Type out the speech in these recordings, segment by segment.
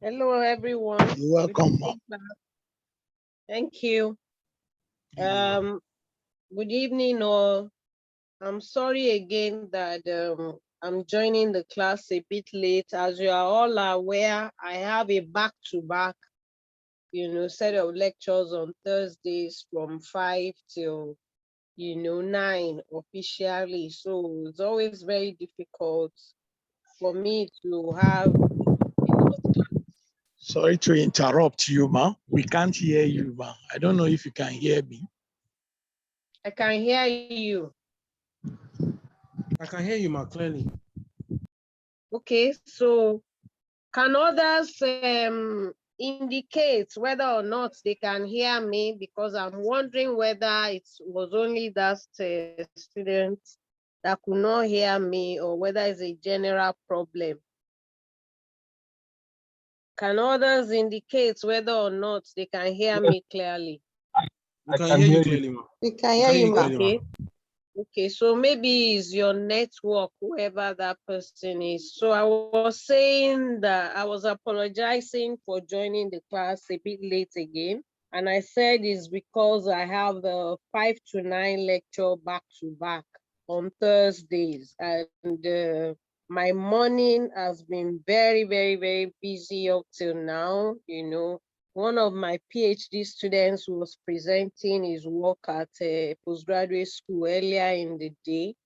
Hello, everyone. You're welcome, ma. Thank you. Good evening, all. I'm sorry again that I'm joining the class a bit late. As you are all aware, I have a back-to-back, set of lectures on Thursdays from 5 till, 9 officially. So it's always very difficult for me to have enough. Sorry to interrupt you, ma. We can't hear you, ma. I don't know if you can hear me. I can hear you. I can hear you, ma, clearly. Okay, so can others indicate whether or not they can hear me? Because I'm wondering whether it was only that student that could not hear me or whether it's a general problem. Can others indicate whether or not they can hear me clearly? We can hear you clearly, ma. We can hear you, ma. Okay. Okay, so maybe it's your network, whoever that person is. So I was saying that I was apologizing for joining the class a bit late again. And I said it's because I have the 5 to 9 lecture back to back on Thursdays. And my morning has been very, very, very busy up till now, One of my PhD students was presenting his work at a postgraduate school earlier in the day.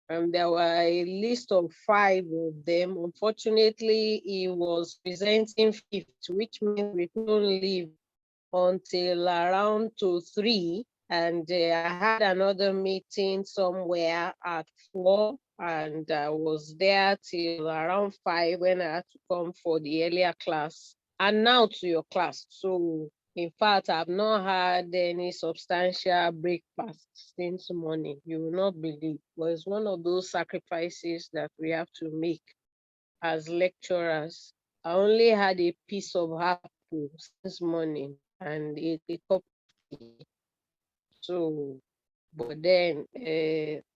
And there were a list of 5 of them. Unfortunately, he was presenting 5th, which means we couldn't leave until around 3. And I had another meeting somewhere at 4, and I was there till around 5 when I had to come for the earlier class. And now to your class. So in fact, I've not had any substantial breakfast since morning. You will not believe. But it's one of those sacrifices that we have to make as lecturers. I only had a piece of apple since morning and a cup of tea. So, but then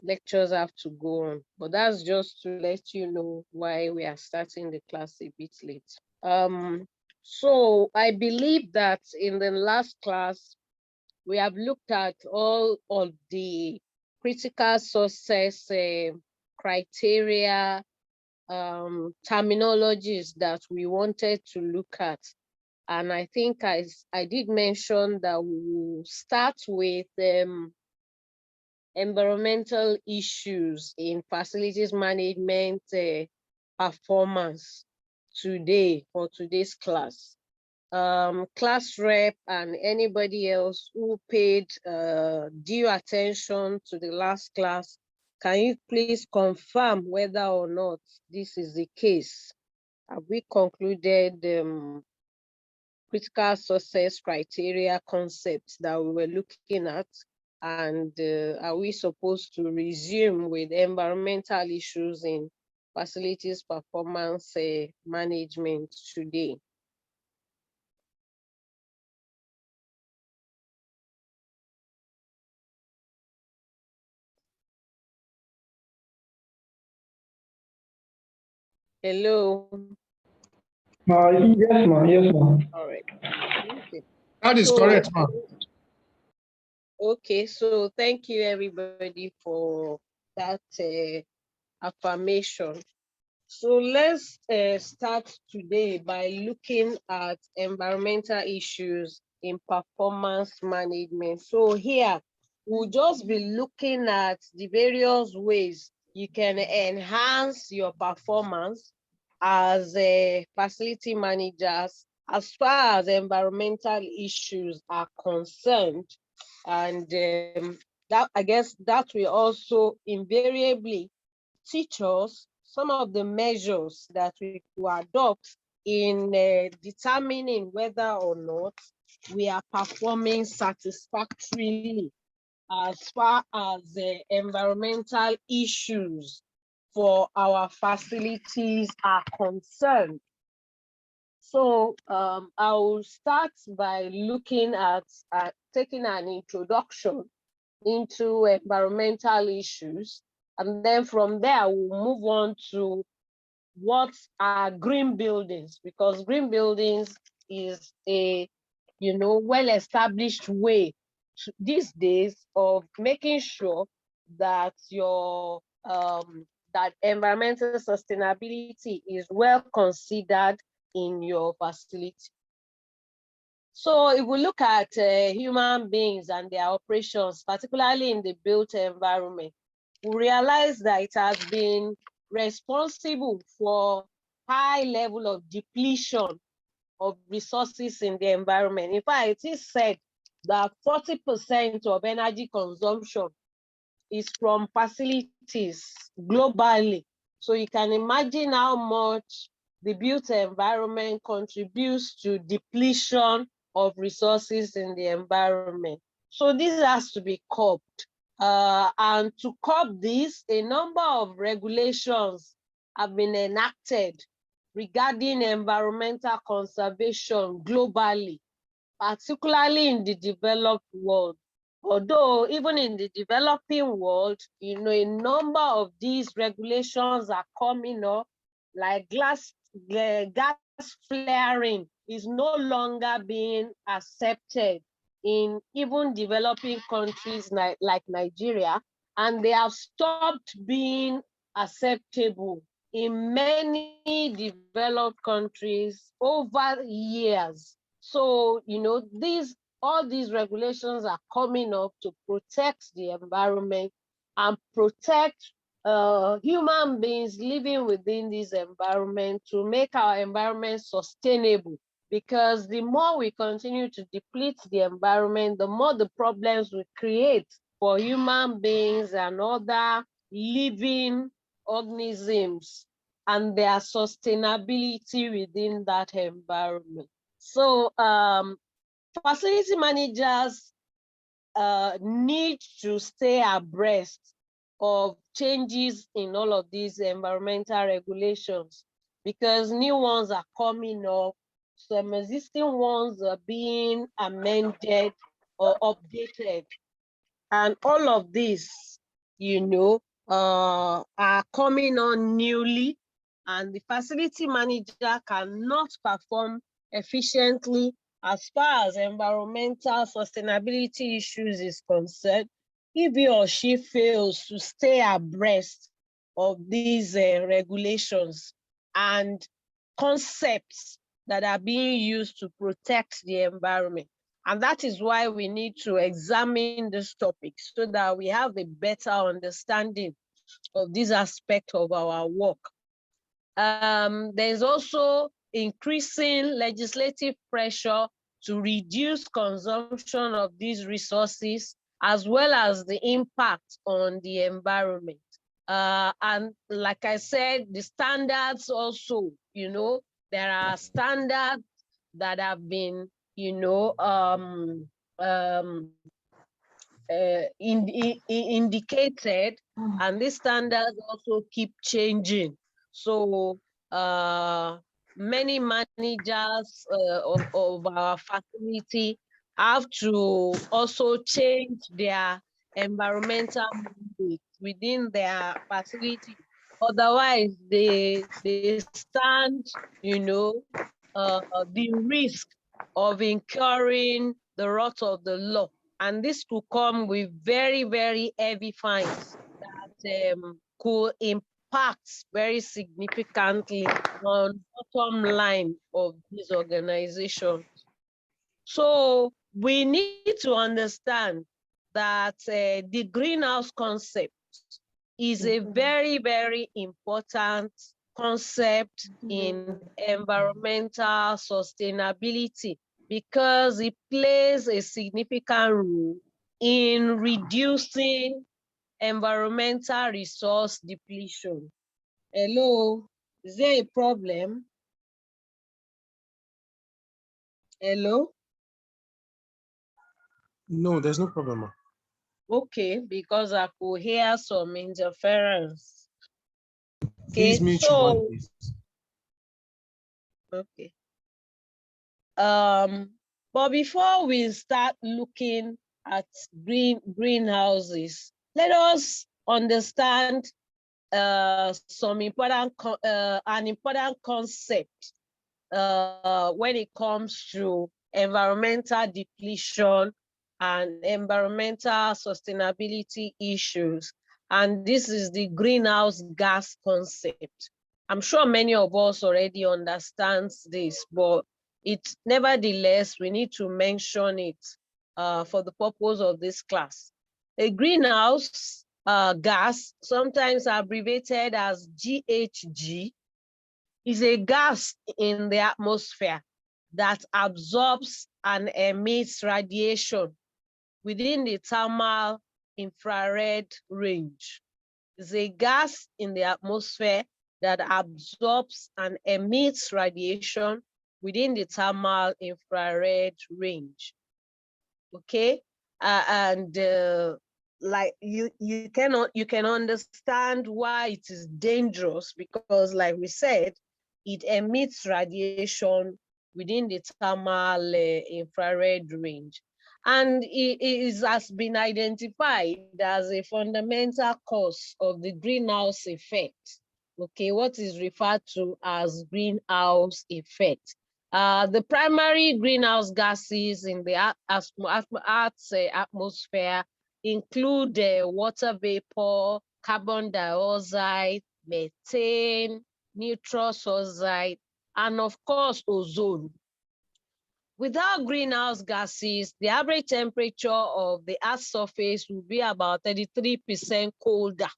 lectures have to go on. But that's just to let you know why we are starting the class a bit late. So I believe that in the last class, we have looked at all of the critical success criteria, terminologies that we wanted to look at. And I think I did mention that we will start with environmental issues in facilities management performance today for today's class. Class rep and anybody else who paid due attention to the last class, can you please confirm whether or not this is the case? Have we concluded critical success criteria concepts that we were looking at? And are we supposed to resume with environmental issues in facilities performance management today? Hello. Yes, ma. Yes, ma. All right. Okay. That is correct, ma. Okay, so thank you everybody for that affirmation. So let's start today by looking at environmental issues in performance management. So here, we'll just be looking at the various ways you can enhance your performance as a facility managers as far as environmental issues are concerned. And that, I guess that will also invariably teach us some of the measures that we will adopt in determining whether or not we are performing satisfactorily as far as environmental issues for our facilities are concerned. So I will start by looking at taking an introduction into environmental issues. And then from there, we'll move on to what are green buildings, because green buildings is a, you know, well-established way these days of making sure that your that environmental sustainability is well considered in your facility. So if we look at human beings and their operations, particularly in the built environment, we realize that it has been responsible for high level of depletion of resources in the environment. In fact, it is said that 40% of energy consumption is from facilities globally. So you can imagine how much the built environment contributes to depletion of resources in the environment. So this has to be curbed. And to curb this, a number of regulations have been enacted regarding environmental conservation globally, particularly in the developed world. Although even in the developing world, you know, a number of these regulations are coming up, like gas flaring is no longer being accepted in even developing countries like Nigeria, and they have stopped being acceptable in many developed countries over years. So, you know, all these regulations are coming up to protect the environment and protect human beings living within this environment, to make our environment sustainable. Because the more we continue to deplete the environment, the more the problems we create for human beings and other living organisms and their sustainability within that environment. So facility managers need to stay abreast of changes in all of these environmental regulations, because new ones are coming up, some existing ones are being amended or updated. And all of this, you know, are coming on newly, and the facility manager cannot perform efficiently as far as environmental sustainability issues is concerned if he or she fails to stay abreast of these regulations and concepts that are being used to protect the environment. And that is why we need to examine this topic, so that we have a better understanding of this aspect of our work. There's also increasing legislative pressure to reduce consumption of these resources, as well as the impact on the environment. And like I said, the standards also, you know, there are standards that have been, you know, indicated, and these standards also keep changing. So many managers of our facility have to also change their environmental mandates within their facility. Otherwise, they stand, you know, the risk of incurring the wrath of the law. And this could come with very, very heavy fines that could impact very significantly on bottom line of these organizations. So we need to understand that the greenhouse concept is a very, very important concept in environmental sustainability, because it plays a significant role in reducing environmental resource depletion. Hello, is there a problem? Hello? No, there's no problem, ma. Okay, because I could hear some interference. Okay, Please mute your mic, so, please. okay. But before we start looking at greenhouses, let us understand some an important concept when it comes to environmental depletion and environmental sustainability issues. And this is the greenhouse gas concept. I'm sure many of us already understand this, but nevertheless, we need to mention it for the purpose of this class. A greenhouse gas, sometimes abbreviated as GHG, is a gas in the atmosphere that absorbs and emits radiation within the thermal infrared range. It's a gas in the atmosphere that absorbs and emits radiation within the thermal infrared range. Okay, and like you can understand why it is dangerous, because like we said, it emits radiation within the thermal infrared range, and it has been identified as a fundamental cause of the greenhouse effect. Okay, what is referred to as greenhouse effect. The primary greenhouse gases in the atmosphere include water vapor, carbon dioxide, methane, nitrous oxide, and of course, ozone. Without greenhouse gases, the average temperature of the Earth's surface will be about 33% colder.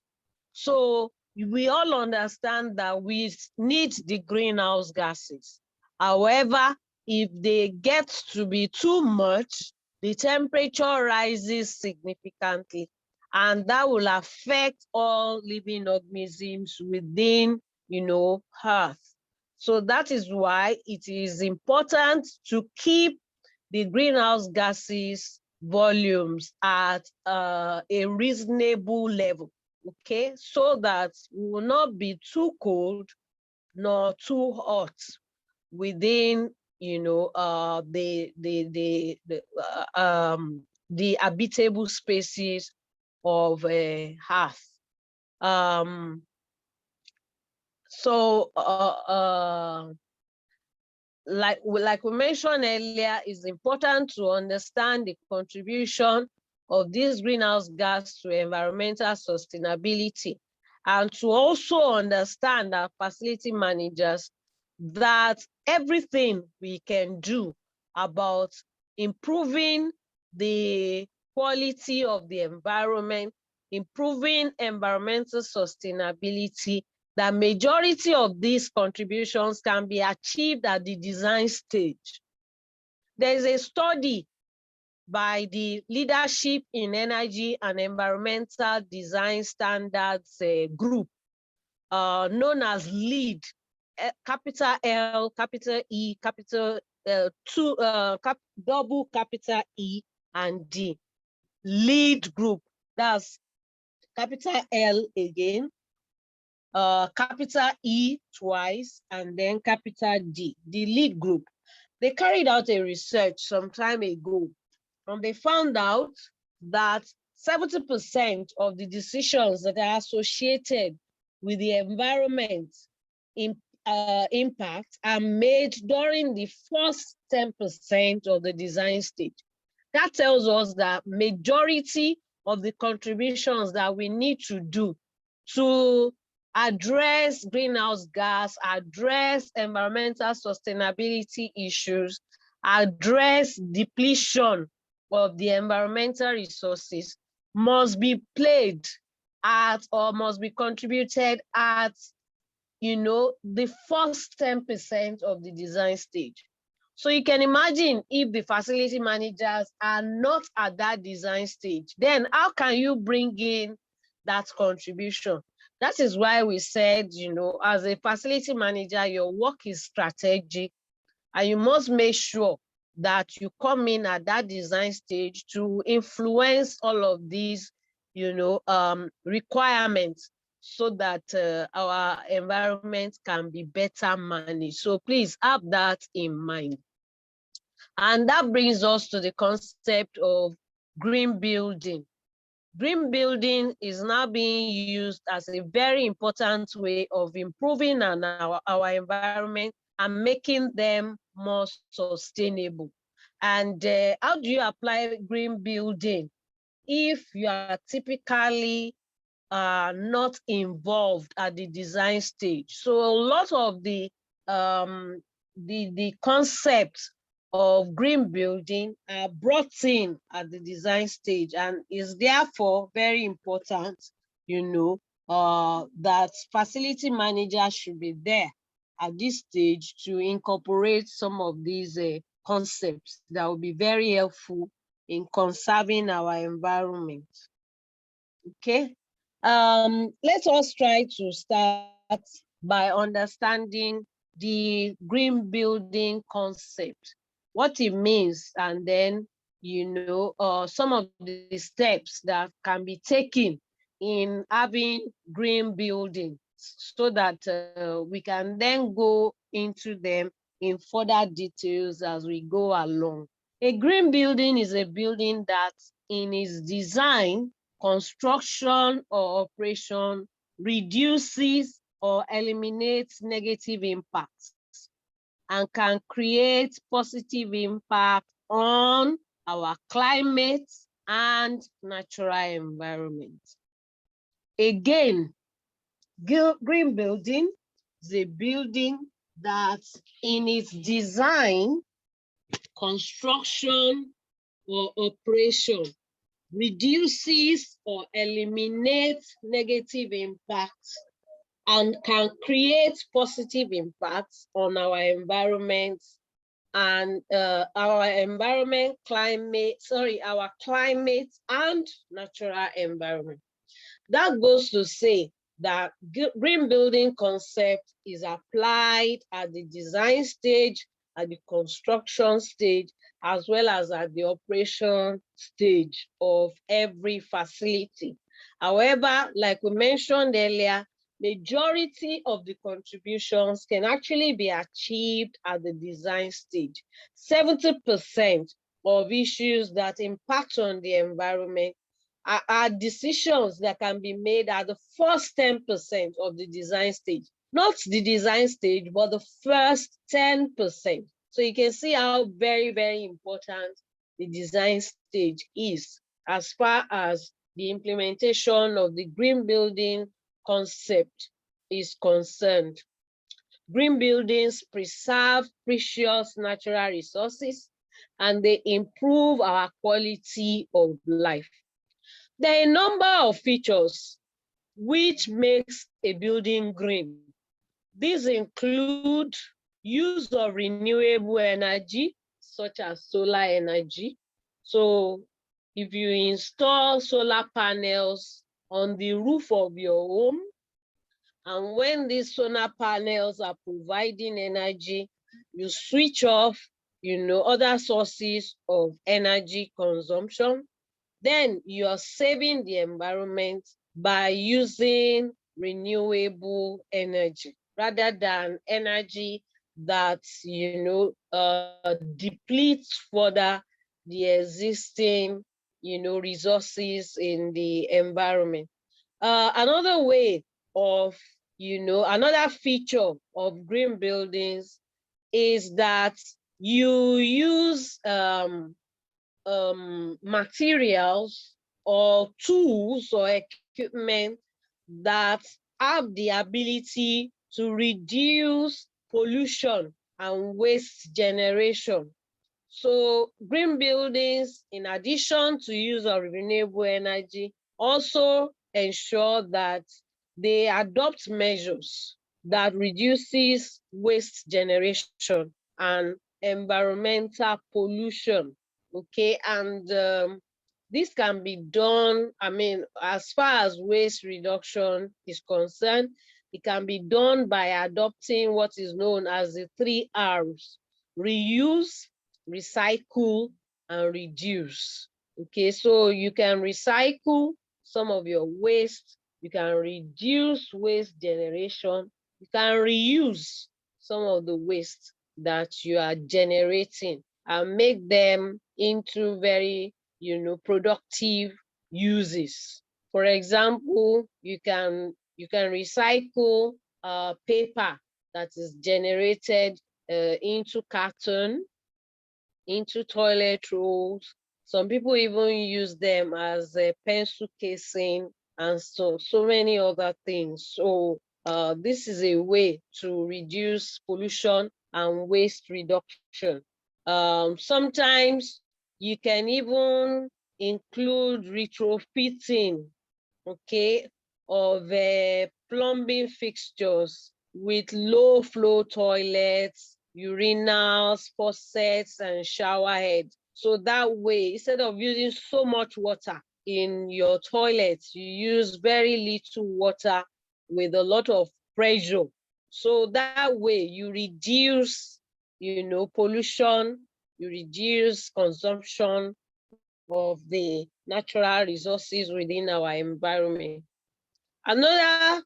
So we all understand that we need the greenhouse gases. However, if they get to be too much, the temperature rises significantly, and that will affect all living organisms within, Earth. So that is why it is important to keep the greenhouse gases volumes at a reasonable level, okay, so that we will not be too cold nor too hot within, the habitable spaces of Earth. Like we mentioned earlier, it's important to understand the contribution of this greenhouse gas to environmental sustainability, and to also understand, our facility managers, that everything we can do about improving the quality of the environment, improving environmental sustainability, the majority of these contributions can be achieved at the design stage. There is a study by the Leadership in Energy and Environmental Design Standards group, known as LEED, capital L, capital E, capital double capital E and D. LEED group, that's capital L again, capital E twice, and then capital D, the LEED group. They carried out a research some time ago, and they found out that 70% of the decisions that are associated with the environment impact are made during the first 10% of the design stage. That tells us that majority of the contributions that we need to do to address greenhouse gas, address environmental sustainability issues, address depletion of the environmental resources must be played at, or must be contributed at, the first 10% of the design stage. So you can imagine, if the facility managers are not at that design stage, then how can you bring in that contribution? That is why we said, as a facility manager, your work is strategic, and you must make sure that you come in at that design stage to influence all of these, requirements, so that our environment can be better managed. So please have that in mind. And that brings us to the concept of green building. green building is now being used as a very important way of improving our environment and making them more sustainable. And how do you apply green building if you are typically not involved at the design stage? So a lot of the concepts of green building are brought in at the design stage, and is therefore very important, that facility managers should be there at this stage to incorporate some of these concepts that will be very helpful in conserving our environment. Okay, let us try to start by understanding the green building concept, what it means, and then some of the steps that can be taken in having green building, so that we can then go into them in further details as we go along. A green building is a building that in its design, construction, or operation reduces or eliminates negative impacts and can create positive impact on our climate and natural environment. Again, green building is a building that in its design, construction, or operation reduces or eliminates negative impacts and can create positive impacts on our environment and our climate and natural environment. That goes to say that green building concept is applied at the design stage, at the construction stage, as well as at the operation stage of every facility. However, like we mentioned earlier, majority of the contributions can actually be achieved at the design stage. 70% of issues that impact on the environment are decisions that can be made at the first 10% of the design stage. Not the design stage, but the first 10%. So you can see how very, very important the design stage is as far as the implementation of the green building concept is concerned. Green buildings preserve precious natural resources and they improve our quality of life. There are a number of features which makes a building green. These include use of renewable energy, such as solar energy. So if you install solar panels on the roof of your home, and when these solar panels are providing energy, you switch off, other sources of energy consumption, then you're saving the environment by using renewable energy rather than energy that depletes further the existing resources in the environment. Another way of another feature of green buildings is that you use materials or tools or equipment that have the ability to reduce pollution and waste generation. So green buildings, in addition to use of renewable energy, also ensure that they adopt measures that reduces waste generation and environmental pollution. Okay, and this can be done, as far as waste reduction is concerned, it can be done by adopting what is known as the 3 R's: reuse, recycle, and reduce. Okay, so you can recycle some of your waste, you can reduce waste generation, you can reuse some of the waste that you are generating and make them into very, productive uses. For example, you can recycle paper that is generated into carton, into toilet rolls. Some people even use them as a pencil casing and so many other things. So this is a way to reduce pollution and waste reduction. Sometimes you can even include retrofitting, okay, of plumbing fixtures with low flow toilets, urinals, faucets, and shower heads. So that way, instead of using so much water in your toilets, you use very little water with a lot of pressure. So that way you reduce, pollution, you reduce consumption of the natural resources within our environment. Another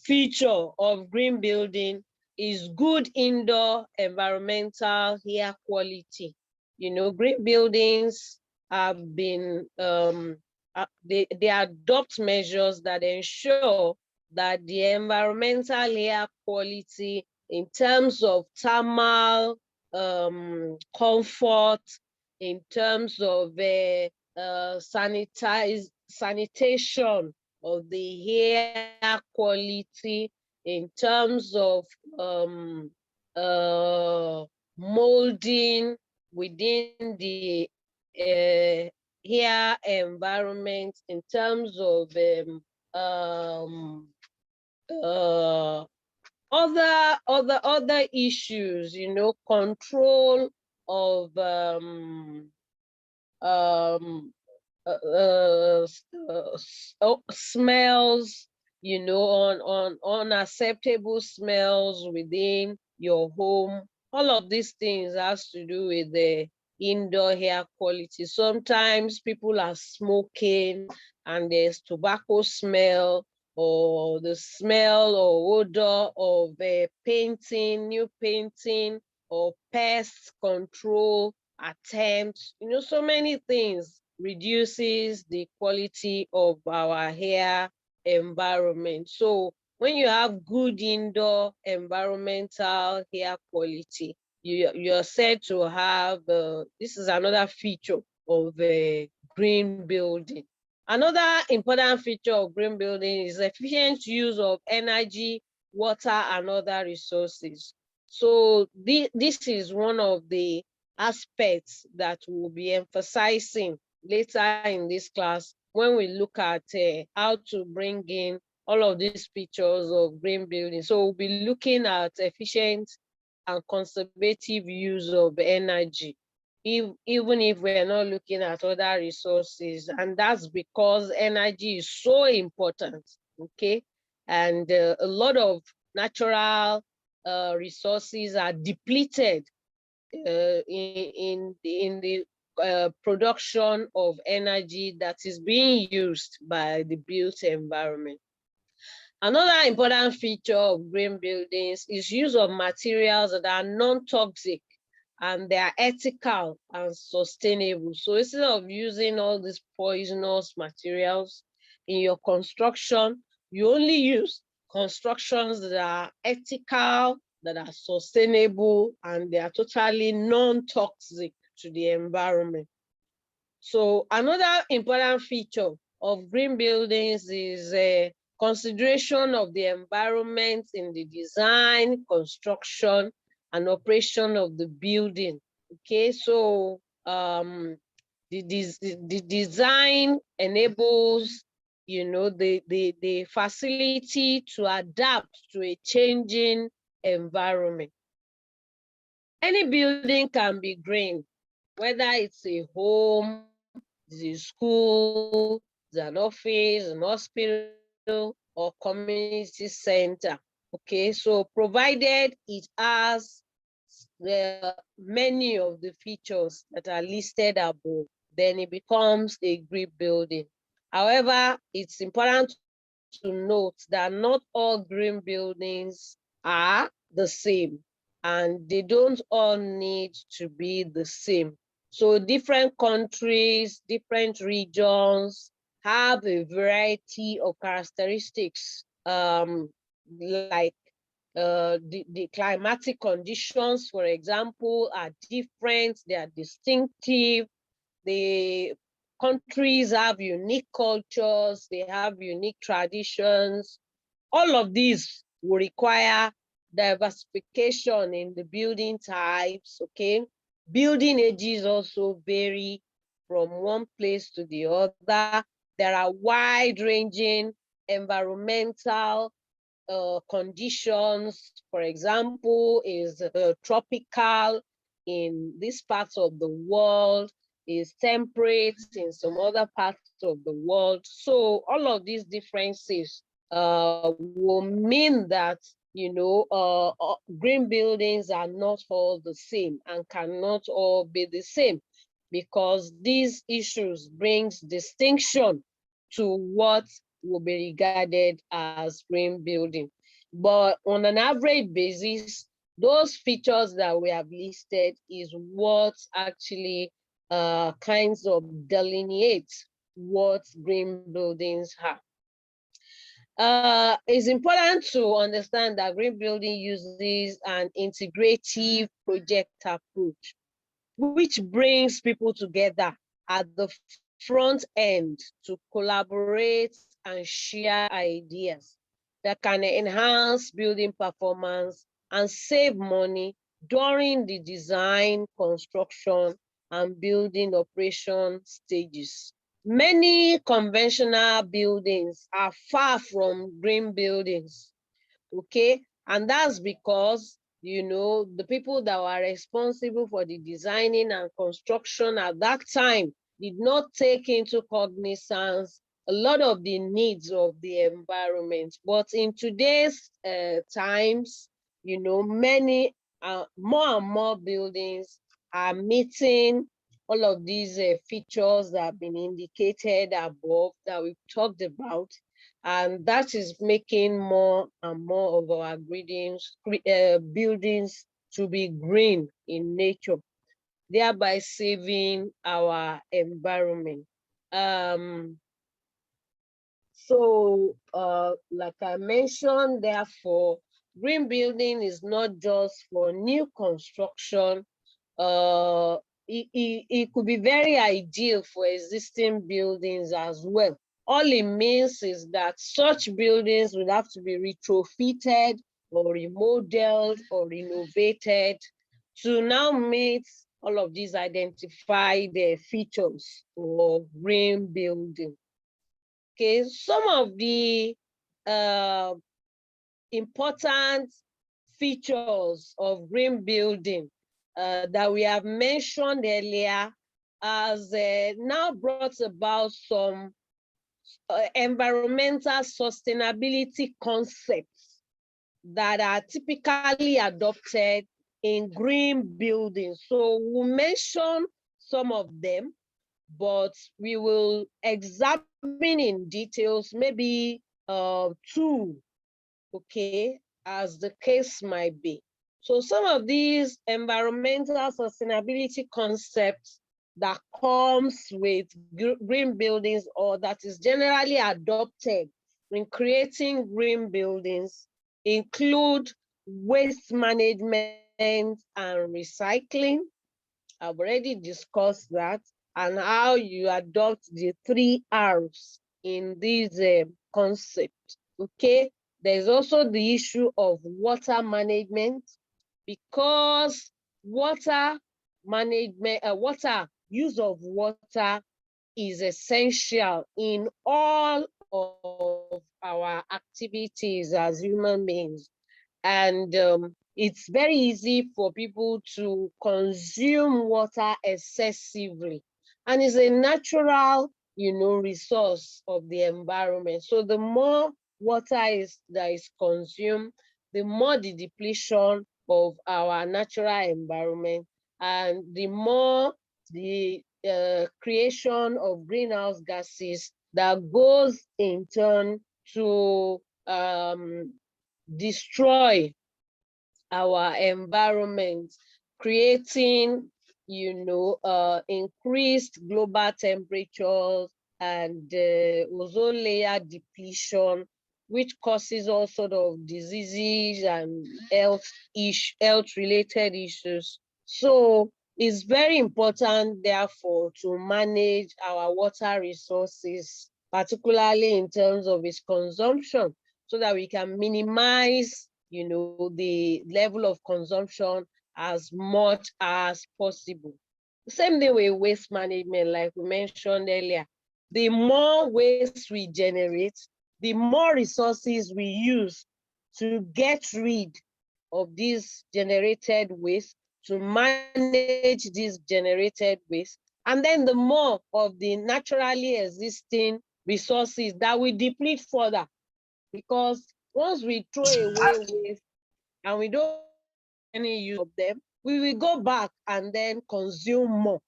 feature of green building is good indoor environmental air quality. Green buildings have been, they adopt measures that ensure that the environmental air quality in terms of thermal comfort, in terms of sanitation of the air quality, in terms of molding within the air environment, in terms of other issues, control of smells, on unacceptable smells within your home. All of these things has to do with the indoor air quality. Sometimes people are smoking and there's tobacco smell, or the smell or odor of painting, new painting, or pest control attempts. So many things reduces the quality of our air environment. So when you have good indoor environmental air quality, you're said to have, this is another feature of green building. Another important feature of green building is efficient use of energy, water, and other resources. So this is one of the aspects that we'll be emphasizing later in this class when we look at how to bring in all of these features of green building. So we'll be looking at efficient and conservative use of energy, even if we're not looking at other resources. And that's because energy is so important, okay? And a lot of natural resources are depleted in the production of energy that is being used by the built environment. Another important feature of green buildings is use of materials that are non-toxic and they are ethical and sustainable. So instead of using all these poisonous materials in your construction, you only use constructions that are ethical, that are sustainable, and they are totally non-toxic to the environment. So another important feature of green buildings is a consideration of the environment in the design, construction, and operation of the building. Okay, so the design enables, the facility to adapt to a changing environment. Any building can be green, whether it's a home, it's a school, it's an office, an hospital, or community center. Okay, so provided it has many of the features that are listed above, then it becomes a green building. However, it's important to note that not all green buildings are the same, and they don't all need to be the same. So different countries, different regions have a variety of characteristics, like the climatic conditions, for example, are different, they are distinctive. The countries have unique cultures, they have unique traditions. All of these will require diversification in the building types, okay? Building ages also vary from one place to the other. There are wide-ranging environmental conditions. For example, is tropical in this part of the world, is temperate in some other parts of the world. So all of these differences will mean that, you know, green buildings are not all the same and cannot all be the same, because these issues brings distinction to what will be regarded as green building. But on an average basis, those features that we have listed is what actually kinds of delineate what green buildings have. It's important to understand that green building uses an integrative project approach, which brings people together at the front end to collaborate and share ideas that can enhance building performance and save money during the design, construction, and building operation stages. Many conventional buildings are far from green buildings, okay? And that's because, you know, the people that were responsible for the designing and construction at that time did not take into cognizance a lot of the needs of the environment. But in today's times, you know, many more and more buildings are meeting all of these features that have been indicated above that we've talked about. And that is making more and more of our buildings to be green in nature, thereby saving our environment. Like I mentioned, therefore, green building is not just for new construction. It could be very ideal for existing buildings as well. All it means is that such buildings will have to be retrofitted or remodeled or renovated to now meet all of these identified features of green building. Okay, some of the important features of green building that we have mentioned earlier has now brought about some environmental sustainability concepts that are typically adopted in green buildings. So we'll mention some of them, but we will examine in details, maybe two, okay, as the case might be. So some of these environmental sustainability concepts that comes with green buildings, or that is generally adopted in creating green buildings, include waste management and recycling. I've already discussed that, and how you adopt the 3 R's in this concept, okay? There's also the issue of water management, because water management, use of water is essential in all of our activities as human beings. And it's very easy for people to consume water excessively. And it's a natural, you know, resource of the environment. So the more water that is consumed, the more the depletion of our natural environment, and the more the creation of greenhouse gases that goes in turn to destroy our environment, creating, you know, increased global temperatures, and ozone layer depletion, which causes all sort of diseases and health-related issues. So it's very important, therefore, to manage our water resources, particularly in terms of its consumption, so that we can minimize, the level of consumption as much as possible. Same thing with waste management, like we mentioned earlier. The more waste we generate, the more resources we use to get rid of this generated waste, to manage this generated waste, and then the more of the naturally existing resources that we deplete further. Because once we throw away waste and we don't make any use of them, we will go back and then consume more.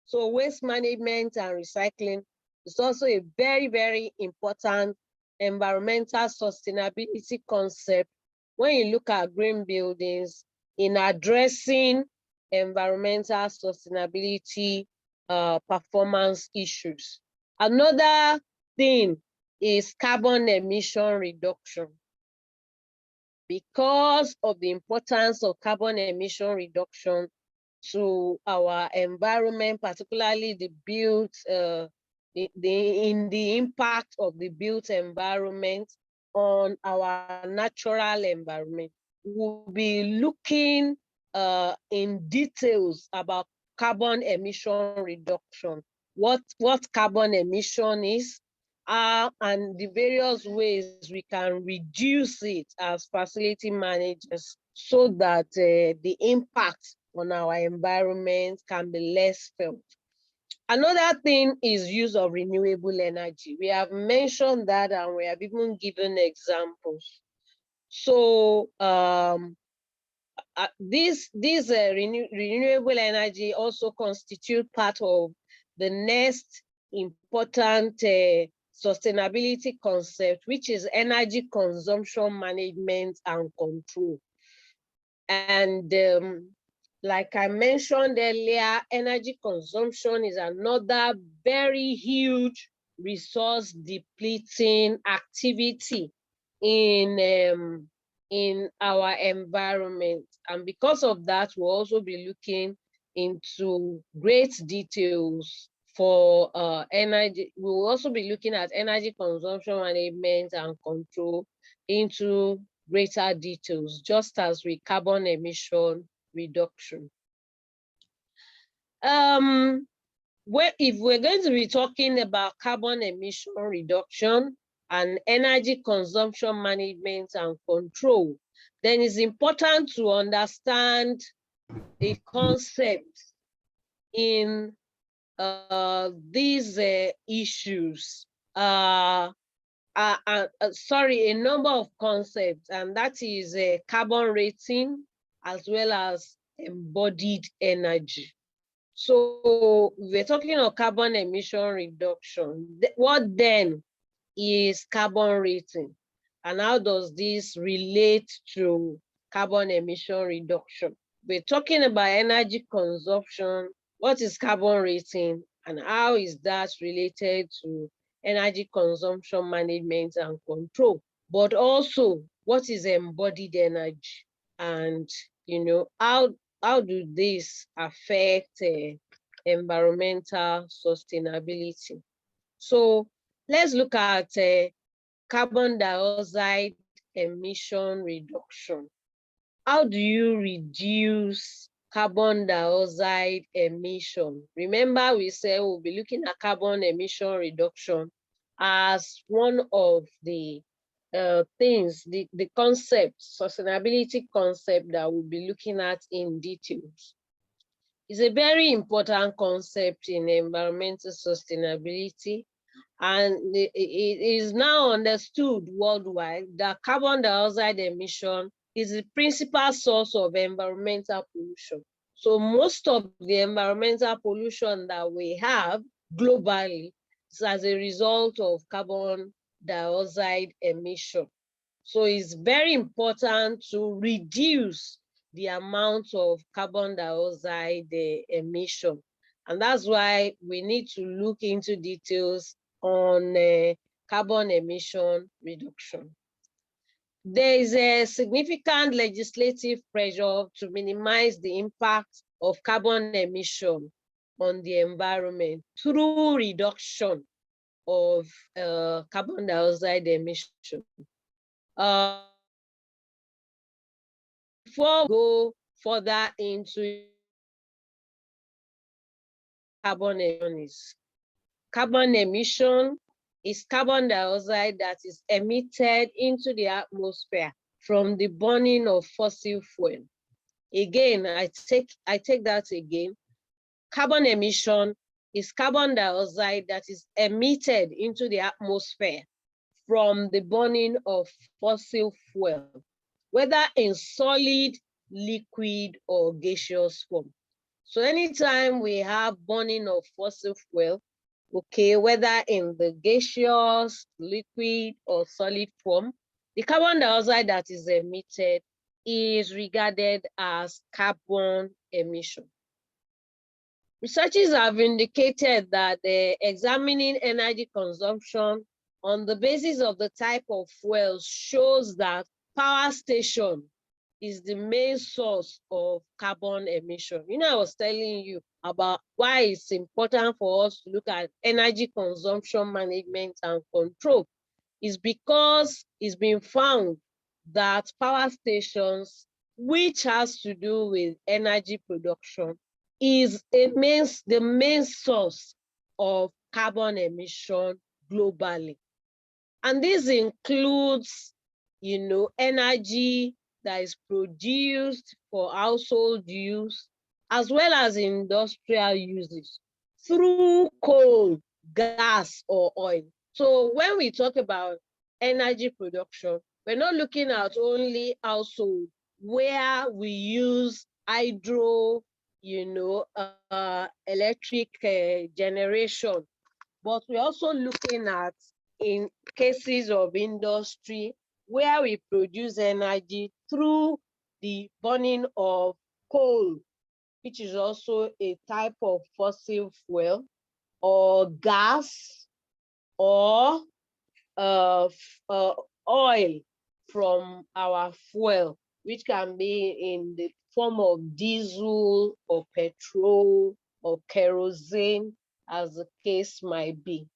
So waste management and recycling is also a very, very important environmental sustainability concept when you look at green buildings in addressing environmental sustainability performance issues. Another thing is carbon emission reduction. Because of the importance of carbon emission reduction to our environment, particularly the built, in the impact of the built environment on our natural environment. We'll be looking in details about carbon emission reduction, what carbon emission is, and the various ways we can reduce it as facility managers so that the impact on our environment can be less felt. Another thing is use of renewable energy. We have mentioned that and we have even given examples. So this renewable energy also constitute part of the next important sustainability concept, which is energy consumption management and control. And like I mentioned earlier, energy consumption is another very huge resource depleting activity in our environment. And because of that, we'll also be looking into great details for energy. We will also be looking at energy consumption management and control into greater details, just as with carbon emission reduction. If we're going to be talking about carbon emission reduction and energy consumption management and control, then it's important to understand the concepts in these issues. A number of concepts, and that is carbon rating as well as embodied energy. So we're talking of carbon emission reduction. What then is carbon rating? And how does this relate to carbon emission reduction? We're talking about energy consumption. What is carbon rating? And how is that related to energy consumption management and control? But also, what is embodied energy? And how do this affect environmental sustainability? So let's look at carbon dioxide emission reduction. How do you reduce carbon dioxide emission? Remember, we said we'll be looking at carbon emission reduction as one of the things, the concept, sustainability concept that we'll be looking at in details. It's a very important concept in environmental sustainability, and it is now understood worldwide that carbon dioxide emission is the principal source of environmental pollution. So most of the environmental pollution that we have globally is as a result of carbon dioxide emission. So it's very important to reduce the amount of carbon dioxide emission. And that's why we need to look into details on carbon emission reduction. There is a significant legislative pressure to minimize the impact of carbon emission on the environment through reduction of carbon dioxide emission. Before we go further into carbon emission is carbon dioxide that is emitted into the atmosphere from the burning of fossil fuel. Again, I take that again. Carbon emission is carbon dioxide that is emitted into the atmosphere from the burning of fossil fuel, whether in solid, liquid, or gaseous form. So anytime we have burning of fossil fuel, okay, whether in the gaseous, liquid, or solid form, the carbon dioxide that is emitted is regarded as carbon emission. Researchers have indicated that examining energy consumption on the basis of the type of fuel shows that power station is the main source of carbon emission. You know, I was telling you about why it's important for us to look at energy consumption management and control. Is because it's been found that power stations, which has to do with energy production, is the main source of carbon emission globally. And this includes, energy that is produced for household use, as well as industrial uses through coal, gas, or oil. So when we talk about energy production, we're not looking at only household where we use hydro, electric generation, but we're also looking at in cases of industry where we produce energy through the burning of coal, which is also a type of fossil fuel, or gas, or oil from our fuel, which can be in the form of diesel or petrol or kerosene, as the case might be.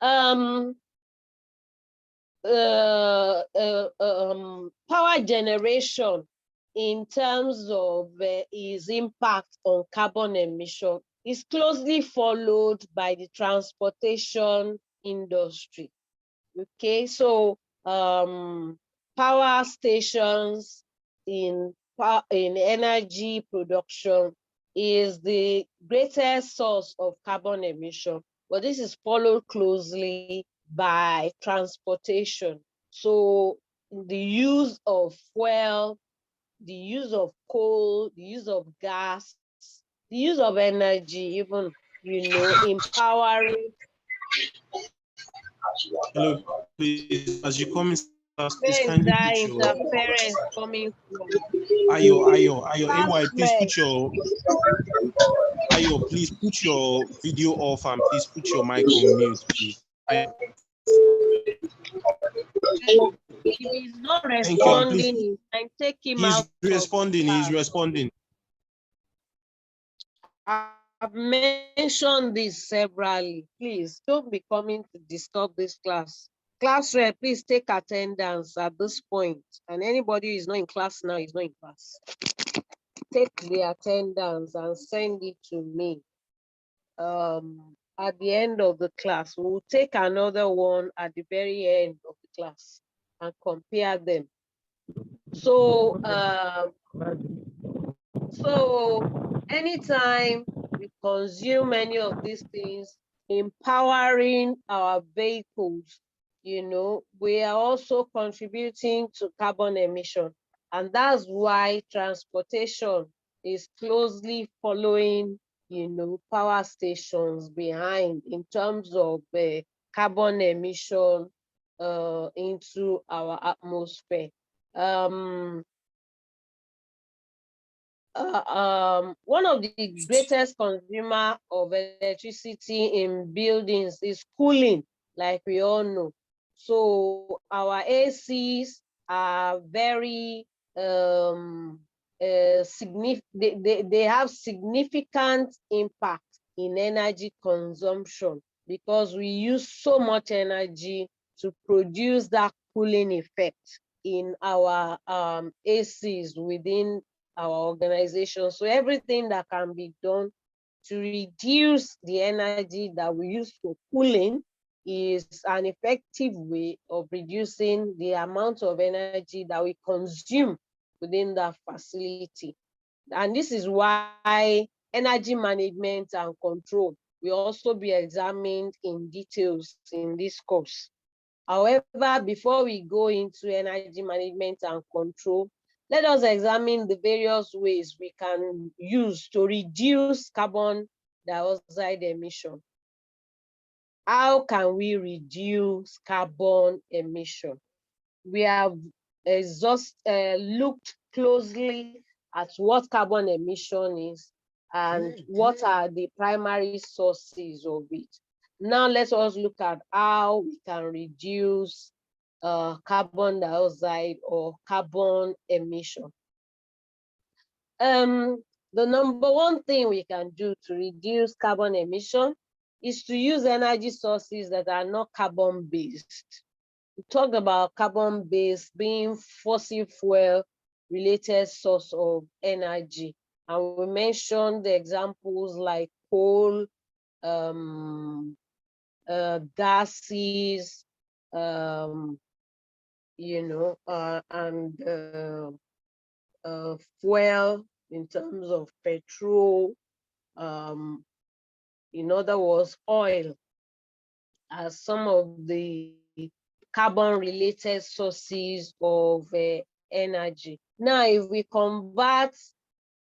Power generation in terms of its impact on carbon emission is closely followed by the transportation industry. Okay, so power stations in energy production is the greatest source of carbon emission, but this is followed closely by transportation. So the use of fuel, the use of coal, the use of gas, the use of energy, even, empowering. Hello, please, as you come in, please Where is kindly that put your interference coming from? Ayo, AY, please Password. put your Ayo, please put your video off and please put your mic on mute, please. Ayo. If he's not Thank you, and responding, please, and take him he's out responding, of he's class. responding. I've mentioned this severally. Please don't be coming to disturb this class. Class rep, please take attendance at this point. And anybody who is not in class now is not in class. Take the attendance and send it to me. At the end of the class, we'll take another one at the very end of the class and compare them. So, anytime we consume any of these things, empowering our vehicles, we are also contributing to carbon emission. And that's why transportation is closely following, power stations behind in terms of carbon emission into our atmosphere. one of the greatest consumer of electricity in buildings is cooling, like we all know. So our ACs are very they have significant impact in energy consumption because we use so much energy to produce that cooling effect in our ACs within our organization. So everything that can be done to reduce the energy that we use for cooling is an effective way of reducing the amount of energy that we consume within that facility. And this is why energy management and control will also be examined in details in this course. However, before we go into energy management and control, let us examine the various ways we can use to reduce carbon dioxide emission. How can we reduce carbon emission? We have looked closely at what carbon emission is and what are the primary sources of it. Now let us look at how we can reduce carbon dioxide or carbon emission. The number one thing we can do to reduce carbon emission is to use energy sources that are not carbon-based. We talked about carbon-based being fossil fuel related source of energy. And we mentioned the examples like coal, gases, and fuel in terms of petrol, in other words, oil, as some of the carbon-related sources of energy. Now, if we convert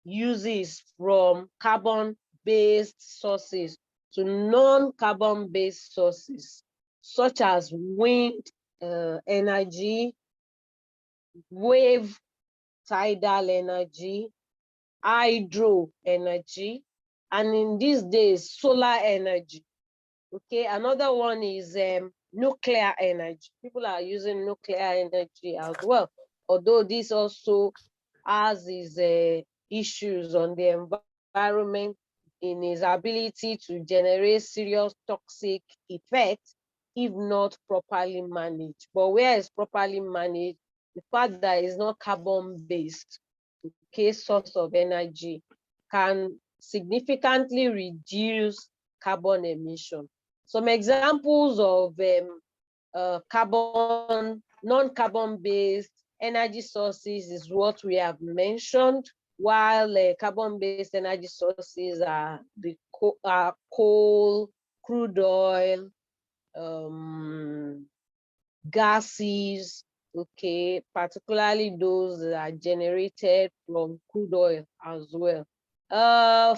uses from carbon-based sources to non-carbon-based sources, such as wind energy, wave tidal energy, hydro energy, and in these days, solar energy. Okay, another one is nuclear energy. People are using nuclear energy as well, although this also has its issues on the environment in its ability to generate serious toxic effects if not properly managed. But where it's properly managed, the fact that it's not carbon-based, okay, source of energy can significantly reduce carbon emission. Some examples of non-carbon-based energy sources is what we have mentioned, while carbon-based energy sources are the coal, crude oil, gases, okay, particularly those that are generated from crude oil as well.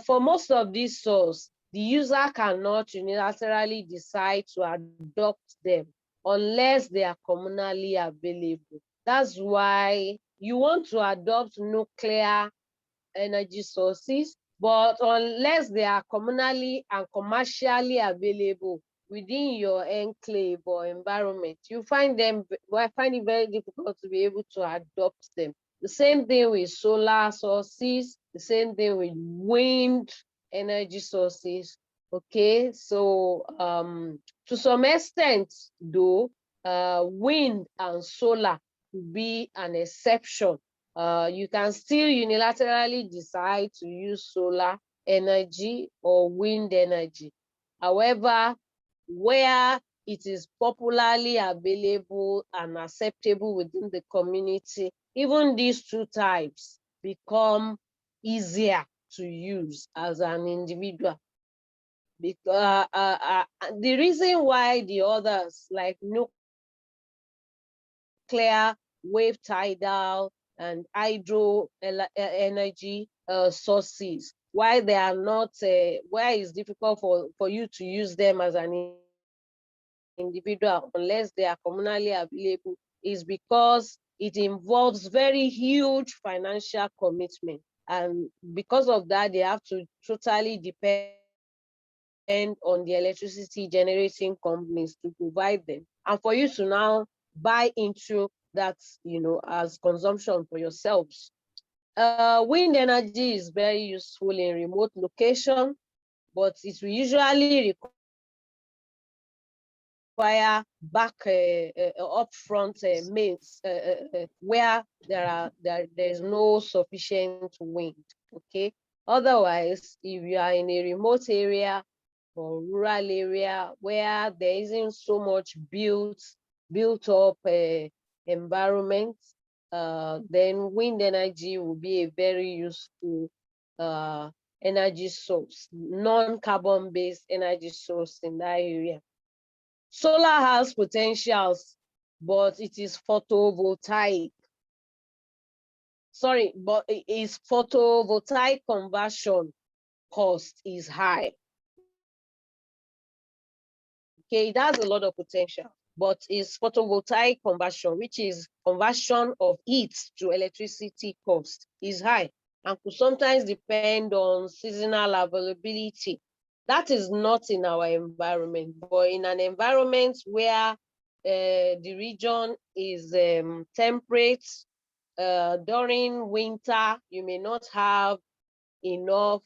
For most of these sources, the user cannot unilaterally decide to adopt them unless they are communally available. That's why you want to adopt nuclear energy sources, but unless they are communally and commercially available within your enclave or environment, you find it very difficult to be able to adopt them. The same thing with solar sources, the same thing with wind energy sources. Okay, so to some extent, though, wind and solar could be an exception. You can still unilaterally decide to use solar energy or wind energy. However, where it is popularly available and acceptable within the community, even these two types become easier to use as an individual. Because the reason why the others, like nuclear, wave tidal, and hydro energy sources, why they are not, why it's difficult for you to use them as an individual unless they are communally available, is because it involves very huge financial commitment. And because of that, they have to totally depend on the electricity generating companies to provide them. And for you to now buy into that, as consumption for yourselves. Wind energy is very useful in remote location, but it will usually require back upfront mains where there's no sufficient wind. Okay. Otherwise, if you are in a remote area or rural area where there isn't so much built up environment, then wind energy will be a very useful energy source, non-carbon based energy source in that area. Solar has potentials, but it is photovoltaic. Sorry, but its photovoltaic conversion cost is high. Okay, it has a lot of potential, but its photovoltaic conversion, which is conversion of heat to electricity cost, is high and could sometimes depend on seasonal availability. That is not in our environment, but in an environment where the region is temperate, during winter, you may not have enough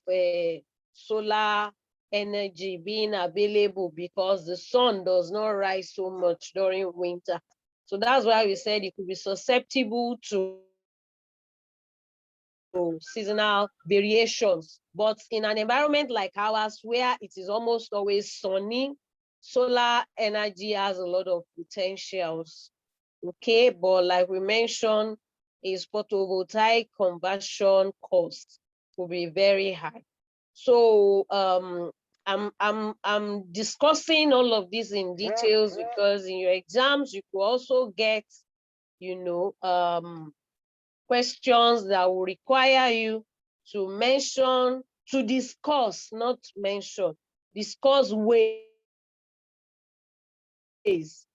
solar energy being available because the sun does not rise so much during winter. So that's why we said it could be susceptible to seasonal variations. But in an environment like ours, where it is almost always sunny, solar energy has a lot of potentials. Okay, but like we mentioned, its photovoltaic conversion cost will be very high. So I'm discussing all of this in details because in your exams you could also get, questions that will require you to mention, to discuss, not mention, discuss ways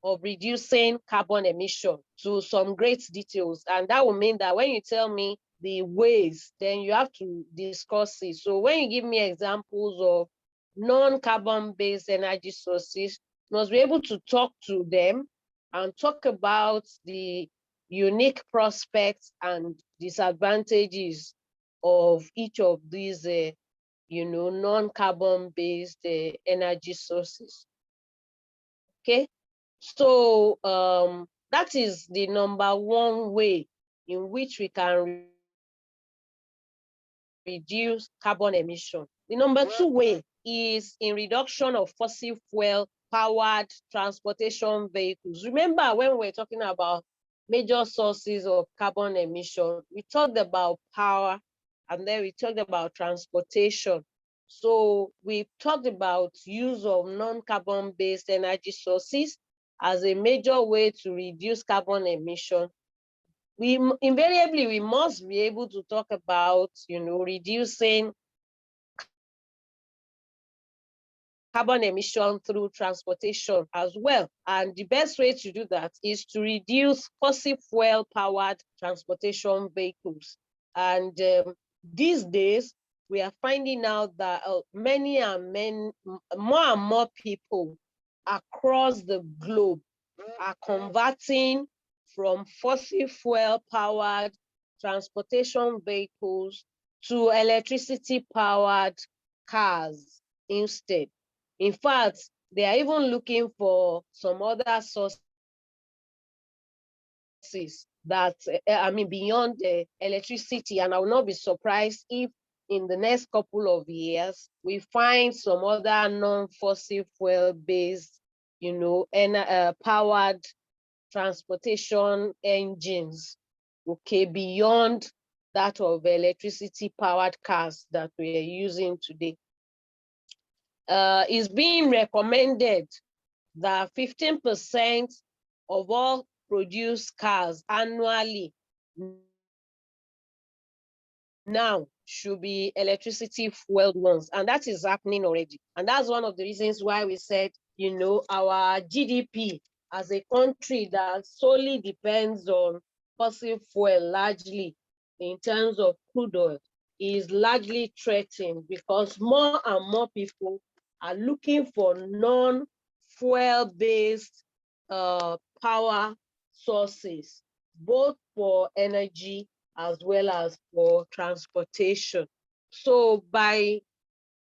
of reducing carbon emission to some great details. And that will mean that when you tell me the ways, then you have to discuss it. So when you give me examples of non-carbon based energy sources, you must be able to talk to them and talk about the unique prospects and disadvantages of each of these non-carbon based energy sources. Okay, so that is the number one way in which we can reduce carbon emission. The number two way is in reduction of fossil fuel powered transportation vehicles. Remember when we were talking about major sources of carbon emission, we talked about power and then we talked about transportation. So we talked about use of non-carbon based energy sources as a major way to reduce carbon emission. We invariably we must be able to talk about reducing carbon emission through transportation as well. And the best way to do that is to reduce fossil fuel powered transportation vehicles. And these days, we are finding out that more and more people across the globe are converting from fossil fuel powered transportation vehicles to electricity powered cars instead. In fact, they are even looking for some other sources that, beyond the electricity. And I will not be surprised if in the next couple of years, we find some other non-fossil fuel based, powered transportation engines, okay, beyond that of electricity powered cars that we are using today. It's being recommended that 15% of all produced cars annually now should be electricity fueled ones, and that is happening already. And that's one of the reasons why we said, our GDP as a country that solely depends on fossil fuel largely in terms of crude oil is largely threatened because more and more people are looking for non-fuel-based power sources, both for energy as well as for transportation. So by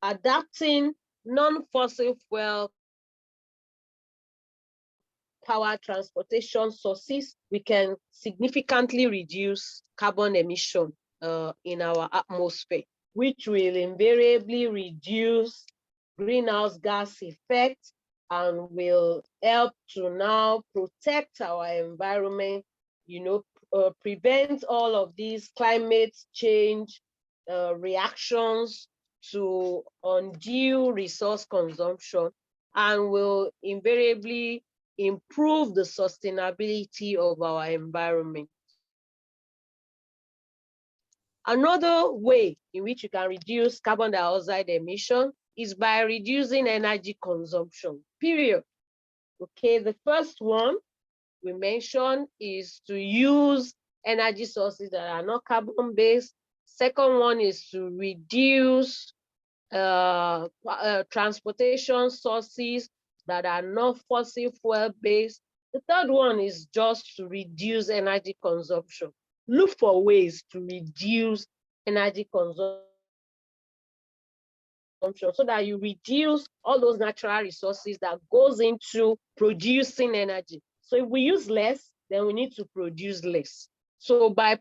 adapting non-fossil fuel power transportation sources, we can significantly reduce carbon emission in our atmosphere, which will invariably reduce greenhouse gas effect and will help to now protect our environment, prevent all of these climate change reactions to undue resource consumption, and will invariably improve the sustainability of our environment. Another way in which you can reduce carbon dioxide emission is by reducing energy consumption, period. Okay, the first one we mentioned is to use energy sources that are not carbon-based. Second one is to reduce transportation sources that are not fossil fuel based. The third one is just to reduce energy consumption. Look for ways to reduce energy consumption so that you reduce all those natural resources that goes into producing energy. So if we use less, then we need to produce less. So by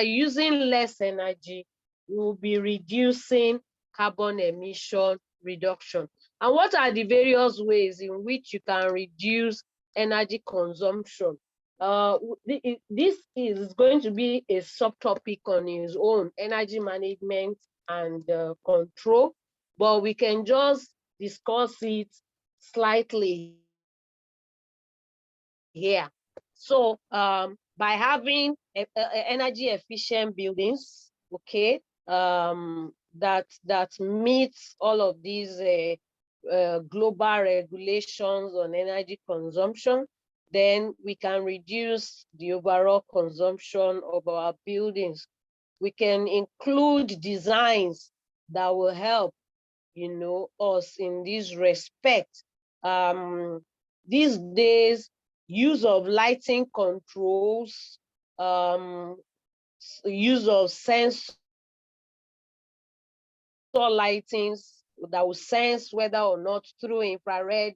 using less energy, we will be reducing carbon emission reduction. And what are the various ways in which you can reduce energy consumption? This is going to be a subtopic on its own, energy management and control, but we can just discuss it slightly here. So by having energy efficient buildings, okay, that meets all of these global regulations on energy consumption, then we can reduce the overall consumption of our buildings. We can include designs that will help, us in this respect. These days, use of lighting controls, use of sensor lightings that will sense whether or not through infrared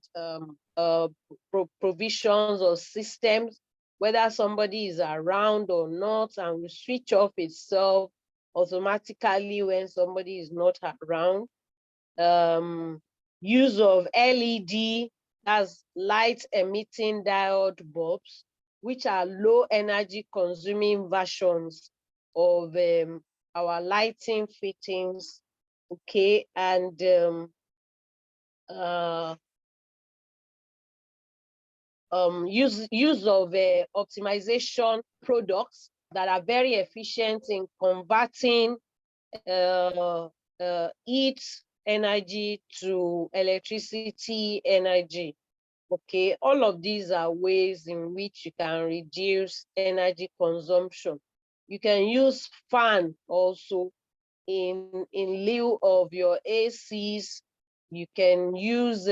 provisions or systems, whether somebody is around or not, and will switch off itself automatically when somebody is not around. Use of LED, as light emitting diode bulbs, which are low energy consuming versions of our lighting fittings, okay, and use of optimization products that are very efficient in converting heat energy to electricity energy. Okay, all of these are ways in which you can reduce energy consumption. You can use fan also in lieu of your ACs. You can use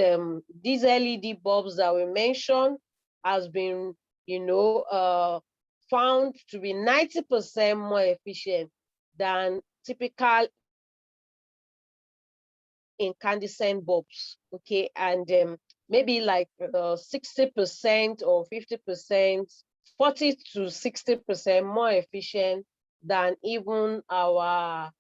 these LED bulbs that we mentioned has been, found to be 90% more efficient than typical incandescent bulbs, okay, and maybe like 60% or 50%, 40 to 60% more efficient than even our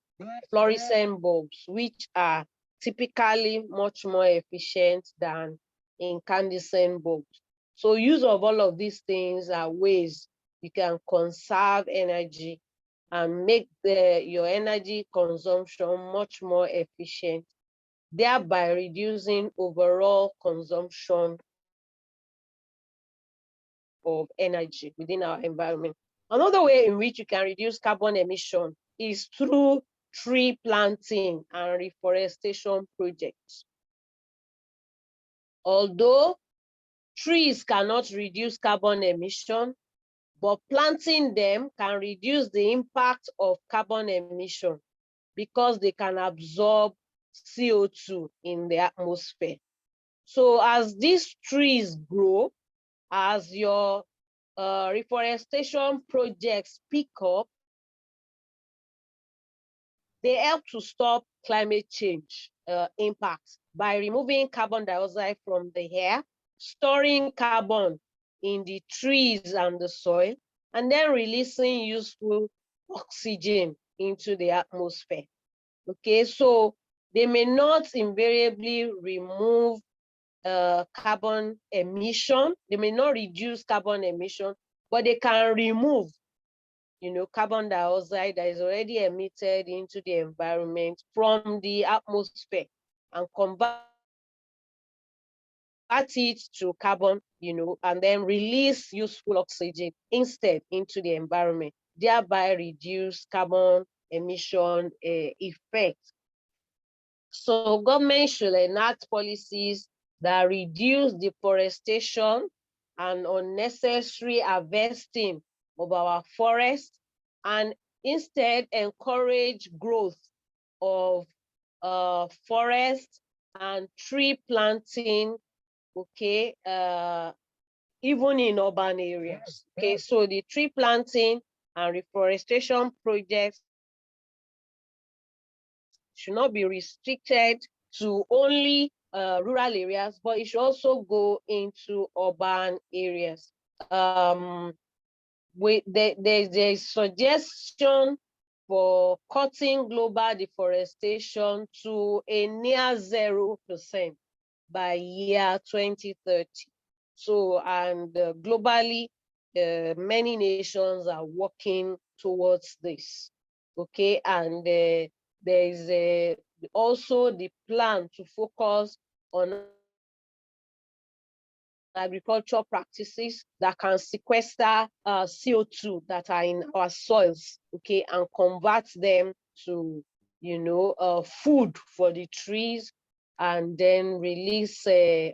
fluorescent bulbs, which are typically much more efficient than incandescent bulbs. So use of all of these things are ways you can conserve energy and make your energy consumption much more efficient, thereby reducing overall consumption of energy within our environment. Another way in which you can reduce carbon emission is through tree planting and reforestation projects. Although trees cannot reduce carbon emission, but planting them can reduce the impact of carbon emission. because they can absorb CO2 in the atmosphere. So as these trees grow, as your reforestation projects pick up, they help to stop climate change impacts by removing carbon dioxide from the air, storing carbon in the trees and the soil, and then releasing useful oxygen into the atmosphere. Okay, so they may not invariably remove carbon emission, they may not reduce carbon emission, but they can remove, carbon dioxide that is already emitted into the environment from the atmosphere and convert it to carbon, and then release useful oxygen instead into the environment, thereby reduce carbon emission effect. So government should enact policies that reduce deforestation and unnecessary harvesting of our forests, and instead encourage growth of forest and tree planting, okay, even in urban areas. Okay, so the tree planting and reforestation projects should not be restricted to only rural areas, but it should also go into urban areas. There's a suggestion for cutting global deforestation to a near 0% by year 2030. So, and globally, many nations are working towards this. Okay, and there is also the plan to focus on agricultural practices that can sequester CO2 that are in our soils, okay, and convert them to, food for the trees, and then release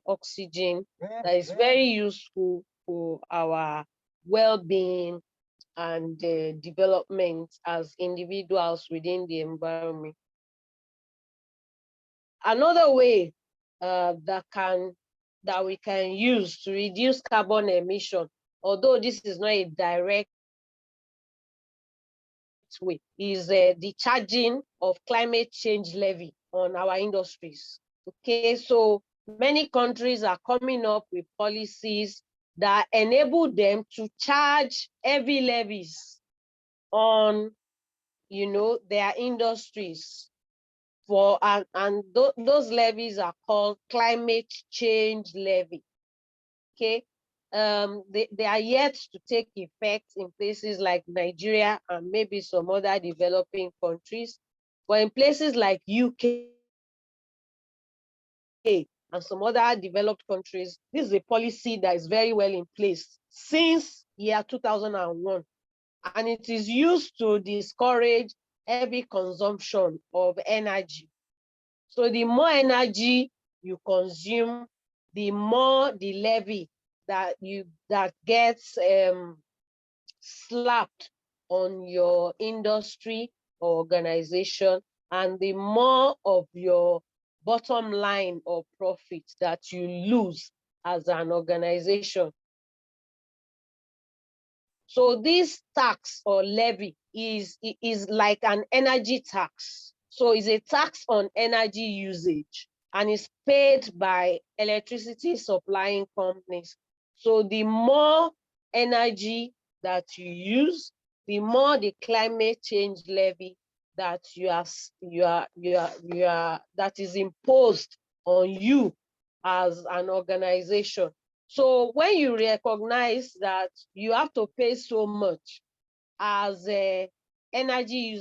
oxygen that is very useful for our well-being and development as individuals within the environment. Another way that we can use to reduce carbon emission, although this is not a direct way, is the charging of climate change levy on our industries. Okay, so many countries are coming up with policies that enable them to charge heavy levies on, their industries. Those levies are called climate change levy. Okay, they are yet to take effect in places like Nigeria and maybe some other developing countries, but in places like UK and some other developed countries, this is a policy that is very well in place since year 2001, and it is used to discourage heavy consumption of energy. So the more energy you consume, the more the levy that gets slapped on your industry or organization, and the more of your bottom line or profit that you lose as an organization. So this tax or levy is like an energy tax. So it's a tax on energy usage, and is paid by electricity supplying companies. So the more energy that you use, the more the climate change levy that that is imposed on you as an organization. So when you recognize that you have to pay so much as a energy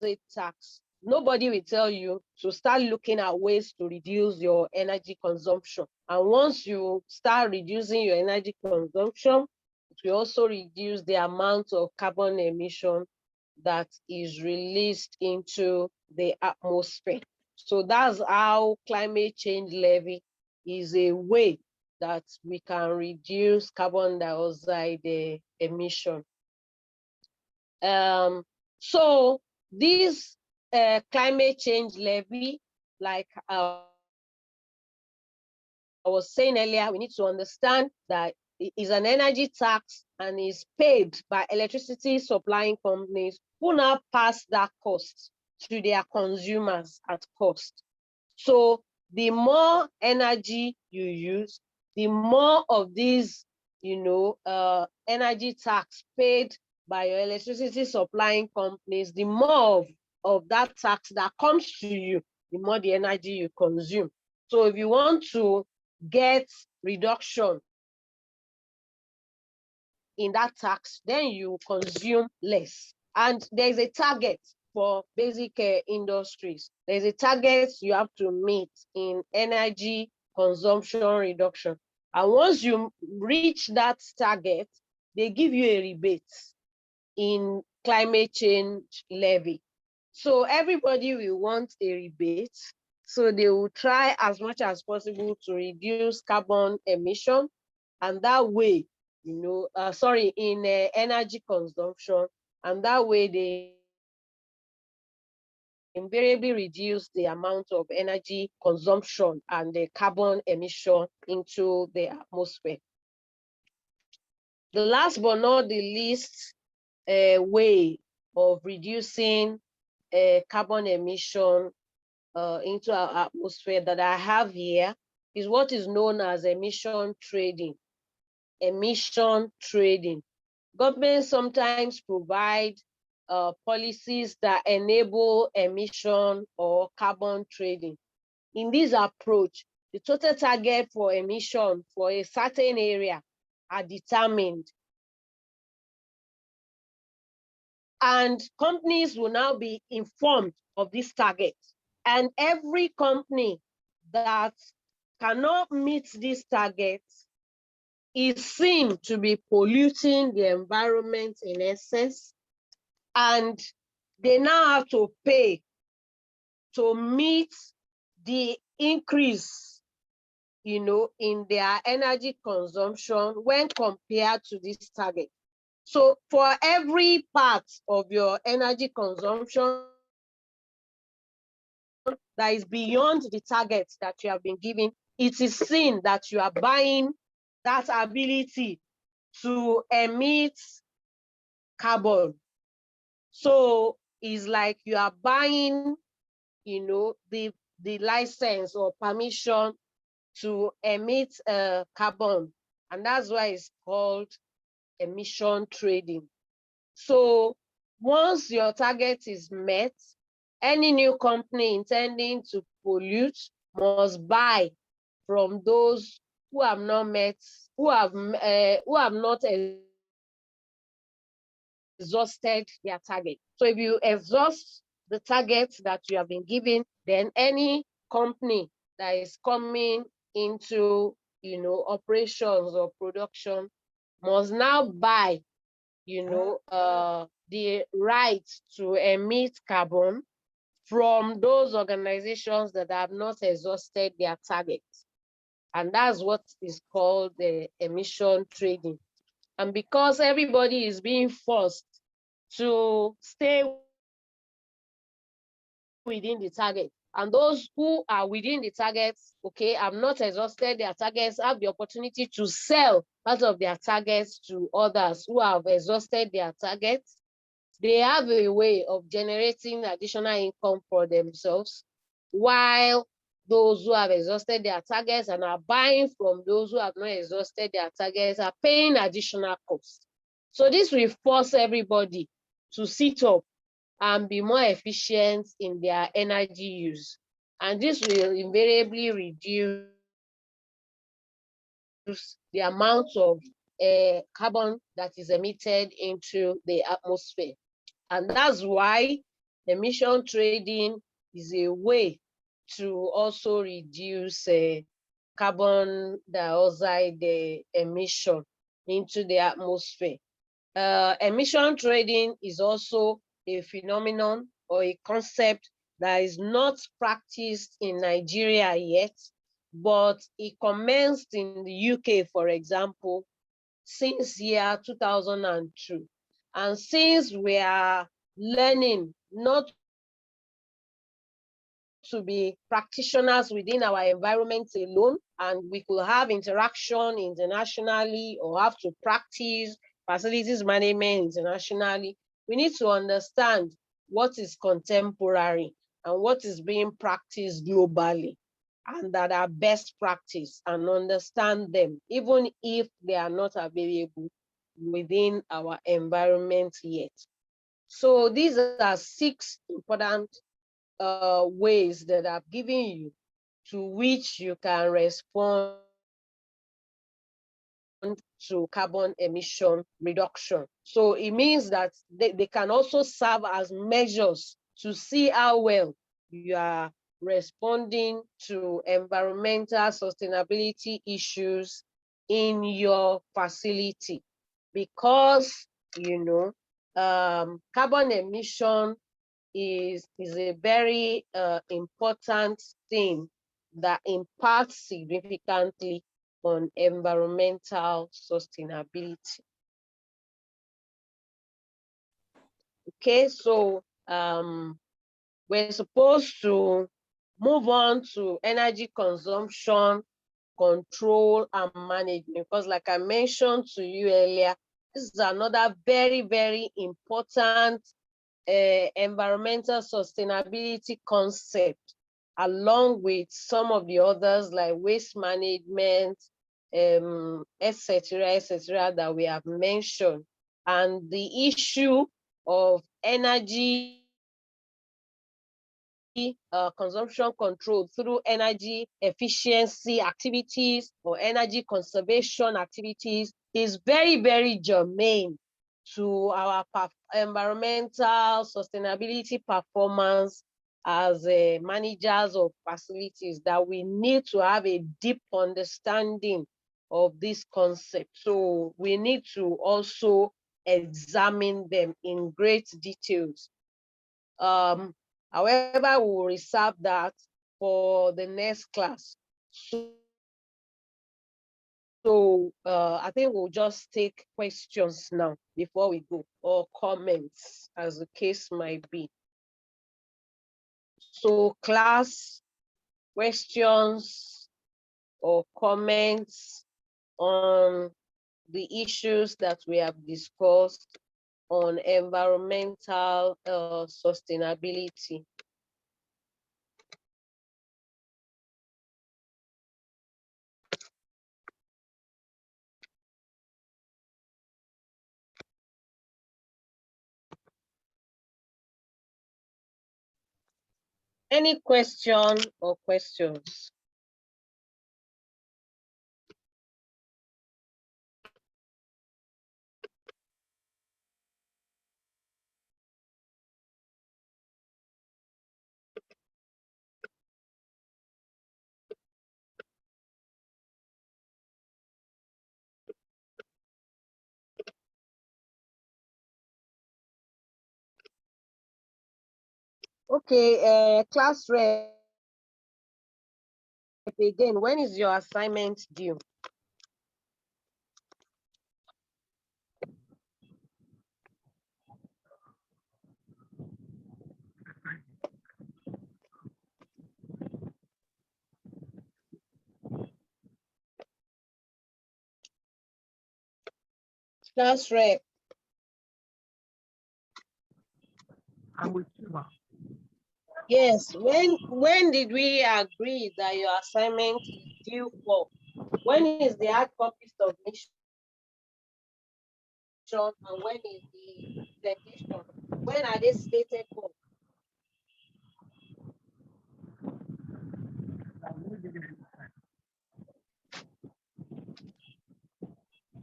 user tax, nobody will tell you to start looking at ways to reduce your energy consumption. And once you start reducing your energy consumption, it will also reduce the amount of carbon emission that is released into the atmosphere. So that's how climate change levy is a way that we can reduce carbon dioxide emission. So this climate change levy, like I was saying earlier, we need to understand that it is an energy tax and is paid by electricity supplying companies who now pass that cost to their consumers at cost. So the more energy you use, the more of these, energy tax paid by your electricity supplying companies, the more of that tax that comes to you, the more the energy you consume. So if you want to get reduction in that tax, then you consume less. And there's a target for basic industries. There's a target you have to meet in energy consumption reduction. And once you reach that target, they give you a rebate in climate change levy. So everybody will want a rebate. So they will try as much as possible to reduce carbon emission. And that way, in energy consumption. And that way they invariably reduce the amount of energy consumption and the carbon emission into the atmosphere. The last but not the least way of reducing carbon emission into our atmosphere that I have here is what is known as emission trading. Emission trading. Governments sometimes provide policies that enable emission or carbon trading. In this approach, the total target for emission for a certain area are determined. And companies will now be informed of this target. And every company that cannot meet this target is seen to be polluting the environment in excess, and they now have to pay to meet the increase, in their energy consumption when compared to this target. So for every part of your energy consumption that is beyond the target that you have been given, it is seen that you are buying that ability to emit carbon. So it's like you are buying, the license or permission to emit carbon. And that's why it's called emission trading. So once your target is met, any new company intending to pollute must buy from those who have not met, who have not exhausted their target. So if you exhaust the target that you have been given, then any company that is coming into, operations or production must now buy, the right to emit carbon from those organizations that have not exhausted their targets. And that's what is called the emission trading. And because everybody is being forced to stay within the target, and those who are within the targets, have not exhausted their targets, have the opportunity to sell part of their targets to others who have exhausted their targets, they have a way of generating additional income for themselves, while those who have exhausted their targets and are buying from those who have not exhausted their targets are paying additional costs. So this will force everybody to sit up and be more efficient in their energy use. And this will invariably reduce the amount of carbon that is emitted into the atmosphere. And that's why emission trading is a way to also reduce carbon dioxide emission into the atmosphere. Emission trading is also a phenomenon or a concept that is not practiced in Nigeria yet, but it commenced in the UK, for example, since year 2002. And since we are learning, not to be practitioners within our environment alone, and we could have interaction internationally or have to practice facilities management internationally. We need to understand what is contemporary and what is being practiced globally, and that are best practice, and understand them, even if they are not available within our environment yet. So these are 6 important ways that I've given you to which you can respond to carbon emission reduction. So it means that they can also serve as measures to see how well you are responding to environmental sustainability issues in your facility. Because, carbon emission is a very important thing that impacts significantly on environmental sustainability. Okay, so we're supposed to move on to energy consumption, control, and management, because like I mentioned to you earlier, this is another very, very important environmental sustainability concept, along with some of the others like waste management, etc., that we have mentioned. And the issue of energy consumption control through energy efficiency activities or energy conservation activities is very, very germane to our environmental sustainability performance as managers of facilities, that we need to have a deep understanding of this concept. So we need to also examine them in great details. However, we will reserve that for the next class. So I think we'll just take questions now before we go, or comments, as the case might be. So class, questions or comments on the issues that we have discussed on environmental sustainability. Any question or questions? Okay, class rep, again, when is your assignment due? Class rep. I'm with you, ma. Yes, when did we agree that your assignment is due for? When is the hard copy submission, and when is the presentation? When are they slated for?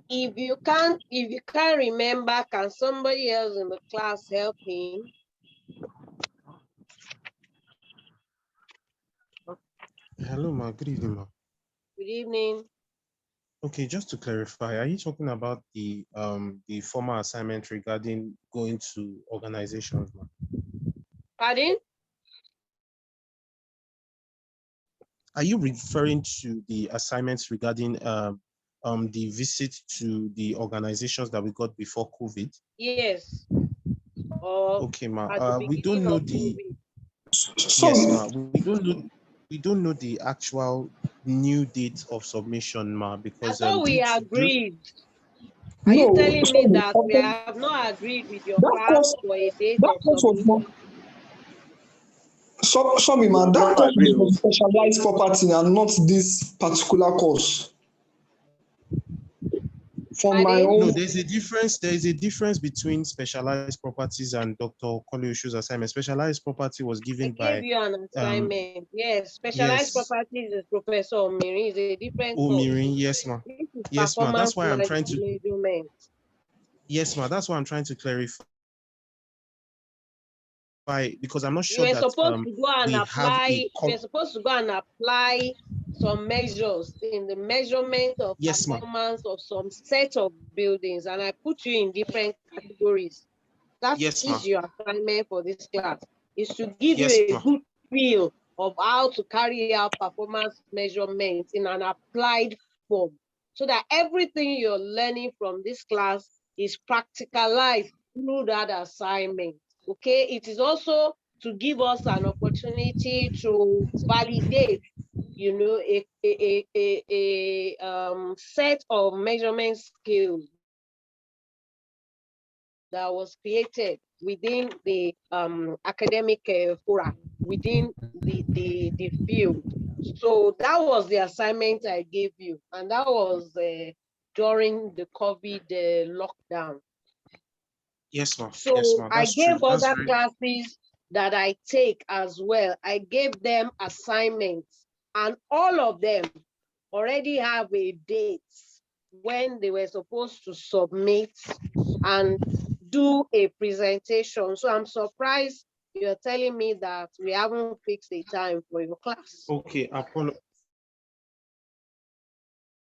If you can't remember, can somebody else in the class help him? Hello, ma. Good evening, ma. Good evening. Okay, just to clarify, are you talking about the former assignment regarding going to organizations, ma? Pardon? Are you referring to the assignments regarding the visit to the organizations that we got before COVID? Yes. or Okay, ma. at the We don't beginning know of the COVID? yes, So, ma. We don't know the actual new date of submission, ma, I because thought we due agreed. Are you no, telling me sorry, that we have not agreed with your that class course, for a date that of course was not, submission? sorry, We man, have that not course agreed. was specialized property and not this particular course. From my Pardon? no, own, there's a difference. There is a difference between specialized properties and Dr. Koleosho's assignment. Specialized property was I given gave by you an assignment. Yes, specialized yes, properties is Professor Omiri, is a different course. Omirin, yes, ma. This is Yes, ma. performance That's why I'm trying to management. yes, ma. That's why I'm trying to clarify because I'm not You sure were that supposed to go and we have a apply, you were supposed to go and apply some measures in the measurement of yes, ma. performance of some set of buildings, and I put you in different categories. That Yes, ma. is your assignment for this class, is to give you Yes, a ma. good feel of how to carry out performance measurements in an applied form, so that everything you're learning from this class is practicalized through that assignment. Okay, it is also to give us an opportunity to validate, a set of measurement skills that was created within the academic fora, within the field. So that was the assignment I gave you, and that was during the COVID lockdown. Yes, ma. Yes, So ma. I That's true. gave That's other very classes that I take as well. I gave them assignments, and all of them already have a date when they were supposed to submit and do a presentation. So I'm surprised you're telling me that we haven't fixed a time for your class. okay.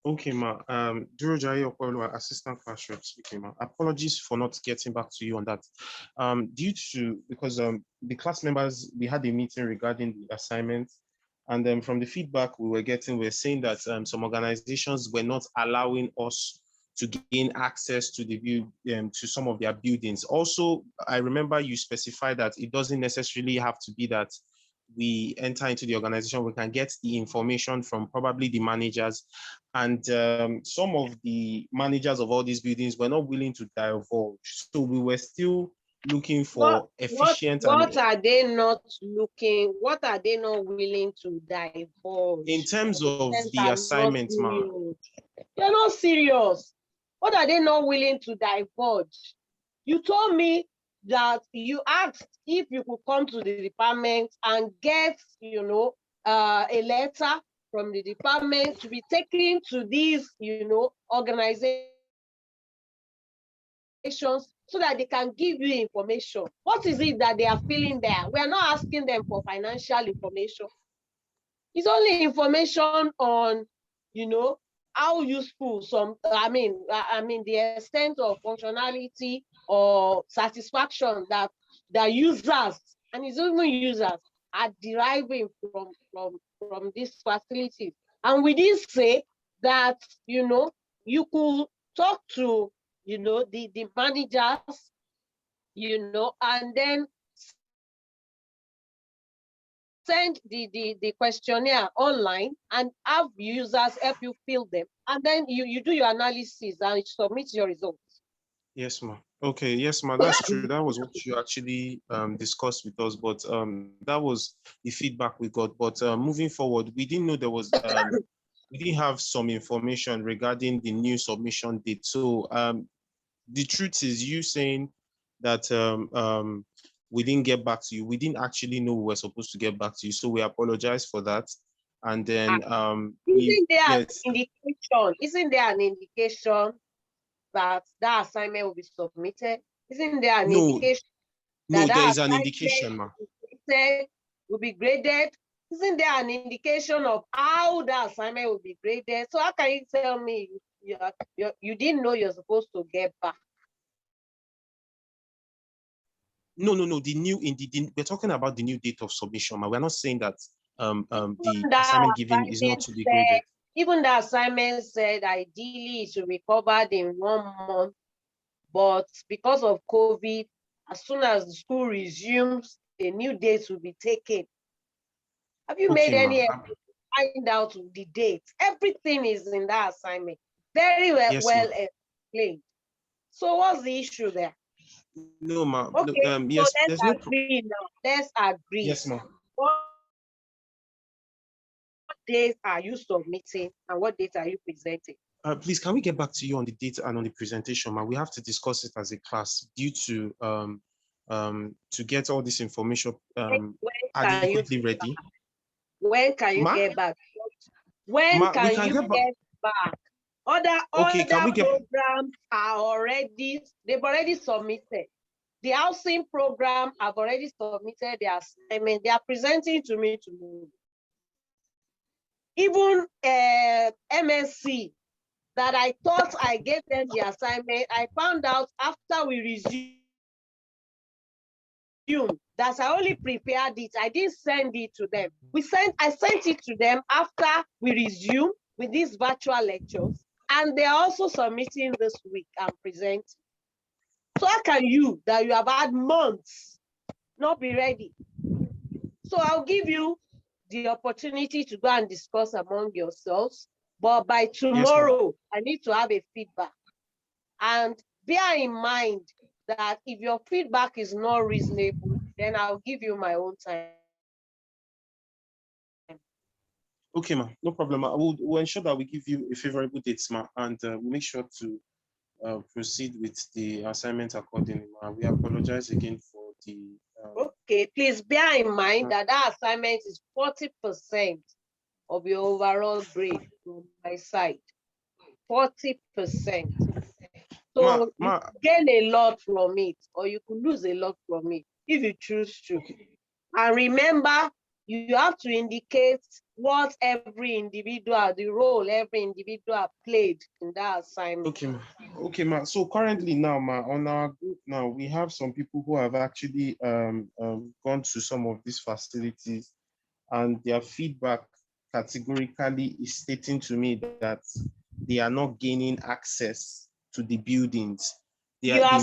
Okay, ma. Durojai Okolo, assistant class rep speaking, ma. Apologies for not getting back to you on that. Due to because the class members we had a meeting regarding the assignment, and from the feedback we were getting, we are saying that some organizations were not allowing us to gain access to the view to some of their buildings. Also, I remember you specified that it doesn't necessarily have to be that we enter into the organization, we can get the information from probably the managers. And some of the managers of all these buildings were not willing to divulge. So we were still looking What for what efficient what and are they not looking? What are they not willing to in divulge? terms of Students the are not assignments, ma. serious. You're not serious. What are they not willing to divulge? You told me that you asked if you could come to the department and get, a letter from the department to be taken to these, organizations so that they can give you information. What is it that they are feeling there? We are not asking them for financial information. It's only information on, how useful the extent of functionality or satisfaction that users, and it's even users, are deriving from these facilities. And we did say that, you could talk to, the managers, and then send the questionnaire online and have users help you fill them. And then you do your analysis and submit your results. Yes, ma. Okay, yes, ma. That's true. That was what you actually discussed with us, but that was the feedback we got. But moving forward, we didn't know there was we didn't have some information regarding the new submission date. So the truth is, you saying that we didn't get back to you. We didn't actually know we were supposed to get back to you, so we apologize for that. And then we Isn't there an yes, indication? Isn't there an indication that that assignment will be submitted? Isn't there an no, indication that no, there that is an indication, assignment ma. will be graded? Isn't there an indication of how the assignment will be graded? So how can you tell me you didn't know you're supposed to get back? No. The new we're talking about the new date of submission, ma. We're not saying that the Even that assignment given is not assignment to be said, graded. even the assignment said ideally it should be covered in 1 month, but because of COVID, As soon as the school resumes, a new date will be taken. Have you made Okay, any ma. effort to find out the date? Everything is in that assignment. Very well, Yes, ma. explained. So what's the issue there? No, ma. No, Okay, so yes, let's there's no. agree now. Let's agree. Yes, ma. What days are you submitting and what dates are you presenting? Please, can we get back to you on the date and on the presentation, ma? We have to discuss it as a class due to get all this information When can you adequately ready. when can you Ma, get back? When we can can you get back. get back? Other Okay, can we get? programs are they've already submitted. The housing program have already submitted their assignment. They are presenting to me tomorrow. Even MSc that I thought I gave them the assignment, I found out after we resumed that I only prepared it. I didn't send it to them. I sent it to them after we resumed with these virtual lectures, and they're also submitting this week and presenting. So how can you, that you have had months, not be ready? So I'll give you the opportunity to go and discuss among yourselves, but by tomorrow, I need to have a feedback. And bear in mind that if your feedback is not reasonable, then I'll give you my own time. Okay, ma. No problem, ma. We'll ensure that we give you a favorable date, ma, and we'll make sure to proceed with the assignment accordingly, ma. We apologize again for the. Okay, please bear in mind that assignment is 40% of your overall grade from my side. 40%. So you gain a lot from it, or you could lose a lot from it if you choose to. And remember, you have to indicate what every individual, the role every individual played in that assignment. Okay, ma. Okay, ma. So currently now, ma, on our group now, we have some people who have actually gone to some of these facilities, and their feedback categorically is stating to me that they are not gaining access to the buildings. You are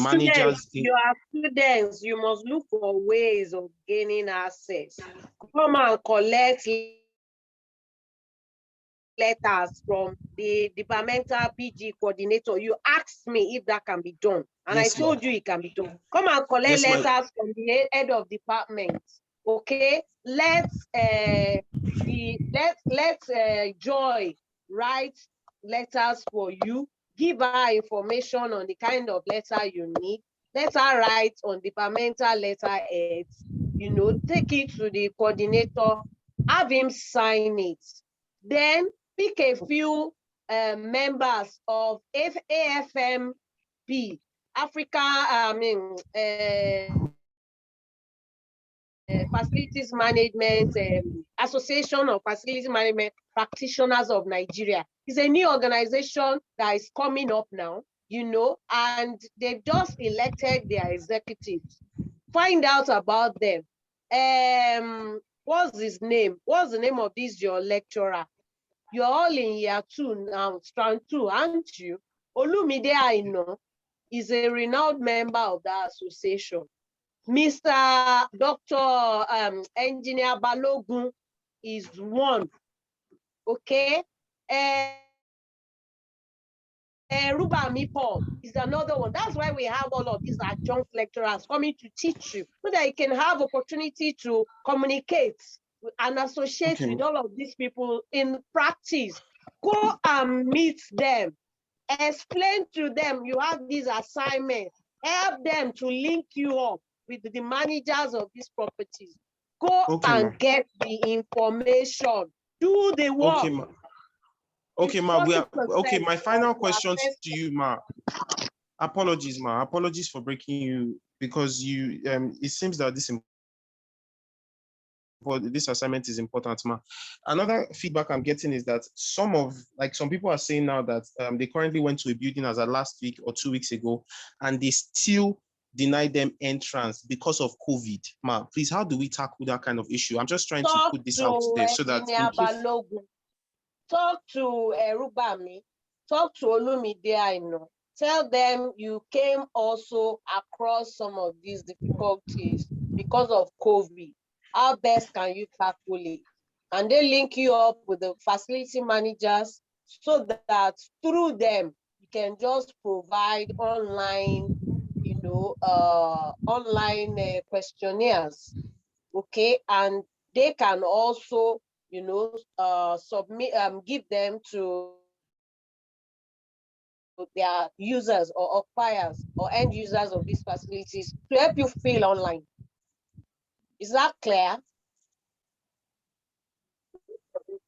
students, you must look for ways of gaining access. Come and collect letters from the departmental PG coordinator. You asked me if that can be done, and yes, I told you it can be done. Come and collect letters from the head of department. Okay, let's Joy write letters for you. Give her information on the kind of letter you need. Let her write on departmental letterheads. You know, take it to the coordinator. Have him sign it. Then pick a few members of AFMP, Facilities Management, Association of Facilities Management Practitioners of Nigeria. It's a new organization that is coming up now, you know, and they've just elected their executives. Find out about them. What's his name? What's the name of this your lecturer? You're all in year 2 now, strand 2, aren't you? Olumide Aino is a renowned member of that association. Mr. Dr. Engineer Balogun is one, okay? Rubami Paul is another one. That's why we have all of these adjunct lecturers coming to teach you, so that you can have opportunity to communicate and associate with all of these people in practice. Go and meet them. Explain to them you have these assignments. Help them to link you up with the managers of these properties. Go and get the information. Do the work. Okay, ma. Okay, my final question to you, ma. Apologies, ma. Apologies for breaking you, because you it seems that this assignment is important, ma. Another feedback I'm getting is that some people are saying now that they currently went to a building as of last week or 2 weeks ago, and they still denied them entrance because of COVID. Ma, please, how do we tackle that kind of issue? I'm just trying to put this out there so that talk to Rubami, talk to Olumide Aino, Tell them you came also across some of these difficulties because of COVID. How best can you tackle it? And they link you up with the facility managers so that through them, you can just provide online, online questionnaires, okay? And they can also, submit, give them to their users or occupiers or end users of these facilities to help you fill online. Is that clear?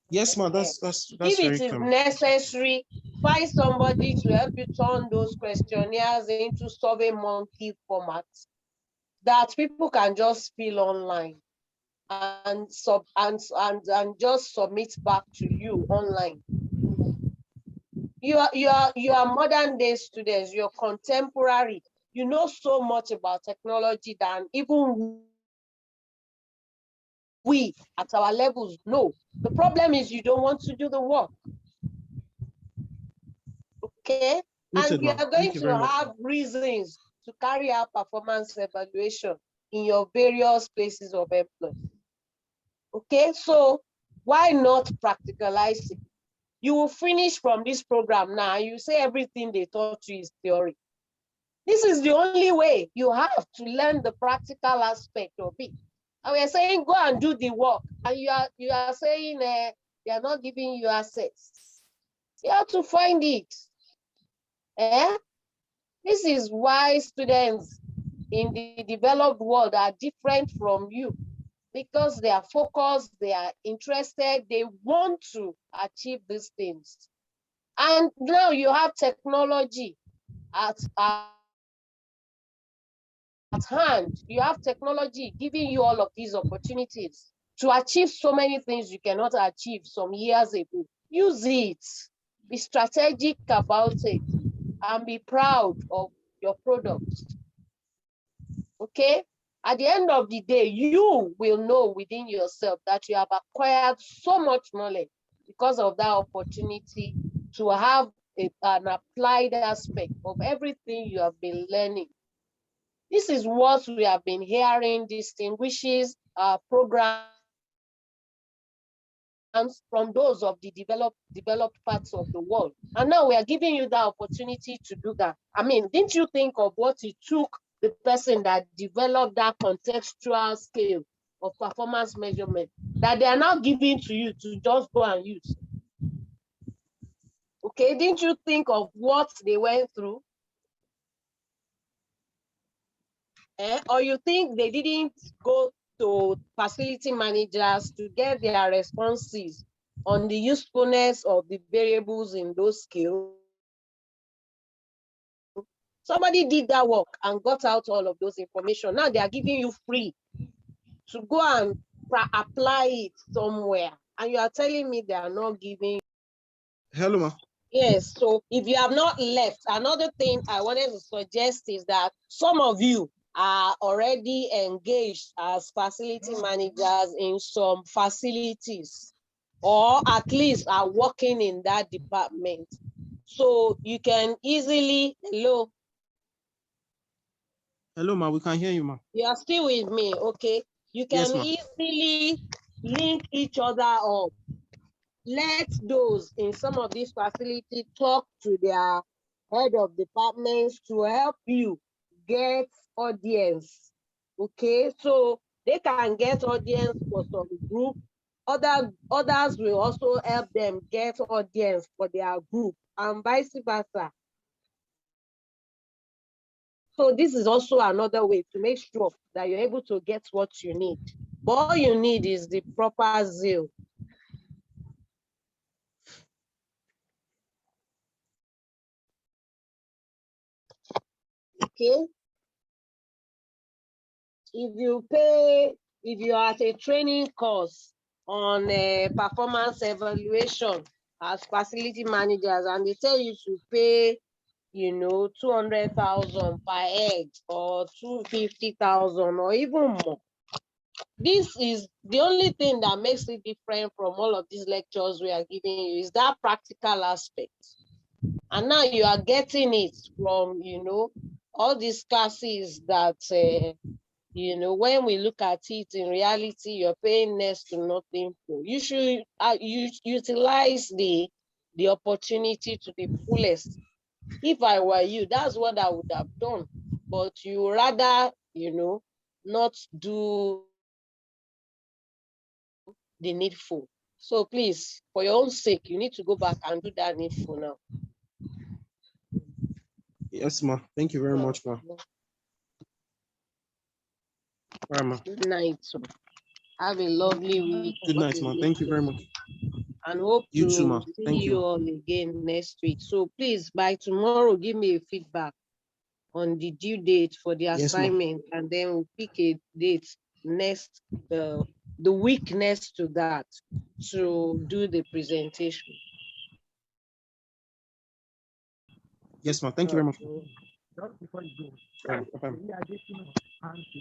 Yes, ma'am. That's if very it is clear. necessary, find somebody to help you turn those questionnaires into Survey Monkey format that people can just fill online and just submit back to you online. You are modern day students, you're contemporary. You know so much about technology than even we at our levels know. The problem is you don't want to do the work. Okay? Noted, And you ma'am. are going Thank you to very much, have ma'am. reasons to carry out performance evaluation in your various places of employment. Okay, so why not practicalize it? You will finish from this program now, you say everything they taught you is theory. This is the only way you have to learn the practical aspect of it. And we're saying go and do the work, and you are saying they are not giving you access. You have to find it. This is why students in the developed world are different from you, because they are focused, they are interested, they want to achieve these things. And now you have technology at hand. You have technology giving you all of these opportunities to achieve so many things you cannot achieve some years ago. Use it. Be strategic about it and be proud of your products. Okay? At the end of the day, you will know within yourself that you have acquired so much knowledge because of that opportunity to have an applied aspect of everything you have been learning. This is what we have been hearing distinguishes our programs from those of the developed parts of the world. And now we are giving you the opportunity to do that. I mean, didn't you think of what it took the person that developed that contextual scale of performance measurement that they are now giving to you to just go and use? Okay, didn't you think of what they went through? Or you think they didn't go to facility managers to get their responses on the usefulness of the variables in those skills? Somebody did that work and got out all of those information. Now they are giving you free to go and apply it somewhere. And you are telling me they are not giving. Hello, ma. Yes, so if you have not left, another thing I wanted to suggest is that some of you are already engaged as facility managers in some facilities, or at least are working in that department. So you can easily, hello, Ma. We can hear you, ma. you are still with me, okay? You Yes, can ma. easily link each other up. Let those in some of these facilities talk to their head of departments to help you get audience. Okay, so they can get audience for some group. Others will also help them get audience for their group, and vice versa. So this is also another way to make sure that you're able to get what you need. But all you need is the proper zeal. Okay. If you are at a training course on performance evaluation as facility managers, and they tell you to pay, 200,000 per head or 250,000 or even more. This is the only thing that makes it different from all of these lectures we are giving you, is that practical aspect. And now you are getting it from, all these classes that, when we look at it in reality, you're paying next to nothing for. You should utilize the opportunity to the fullest. If I were you, that's what I would have done. But you rather, not do the needful. So please, for your own sake, you need to go back and do that needful now. Yes, ma. Thank you very much, ma. All right, ma. Good night. Have a lovely week. Good night, ma. Thank you very much. And hope You to too, ma. see Thank you you. all again next week. So please, by tomorrow, give me a feedback on the due date for the Yes, ma. assignment, and then we'll pick a date next, the week next to that, to do the presentation. Yes, ma. Thank you very much. Just before you go, All right, bye-bye. we are getting on hand to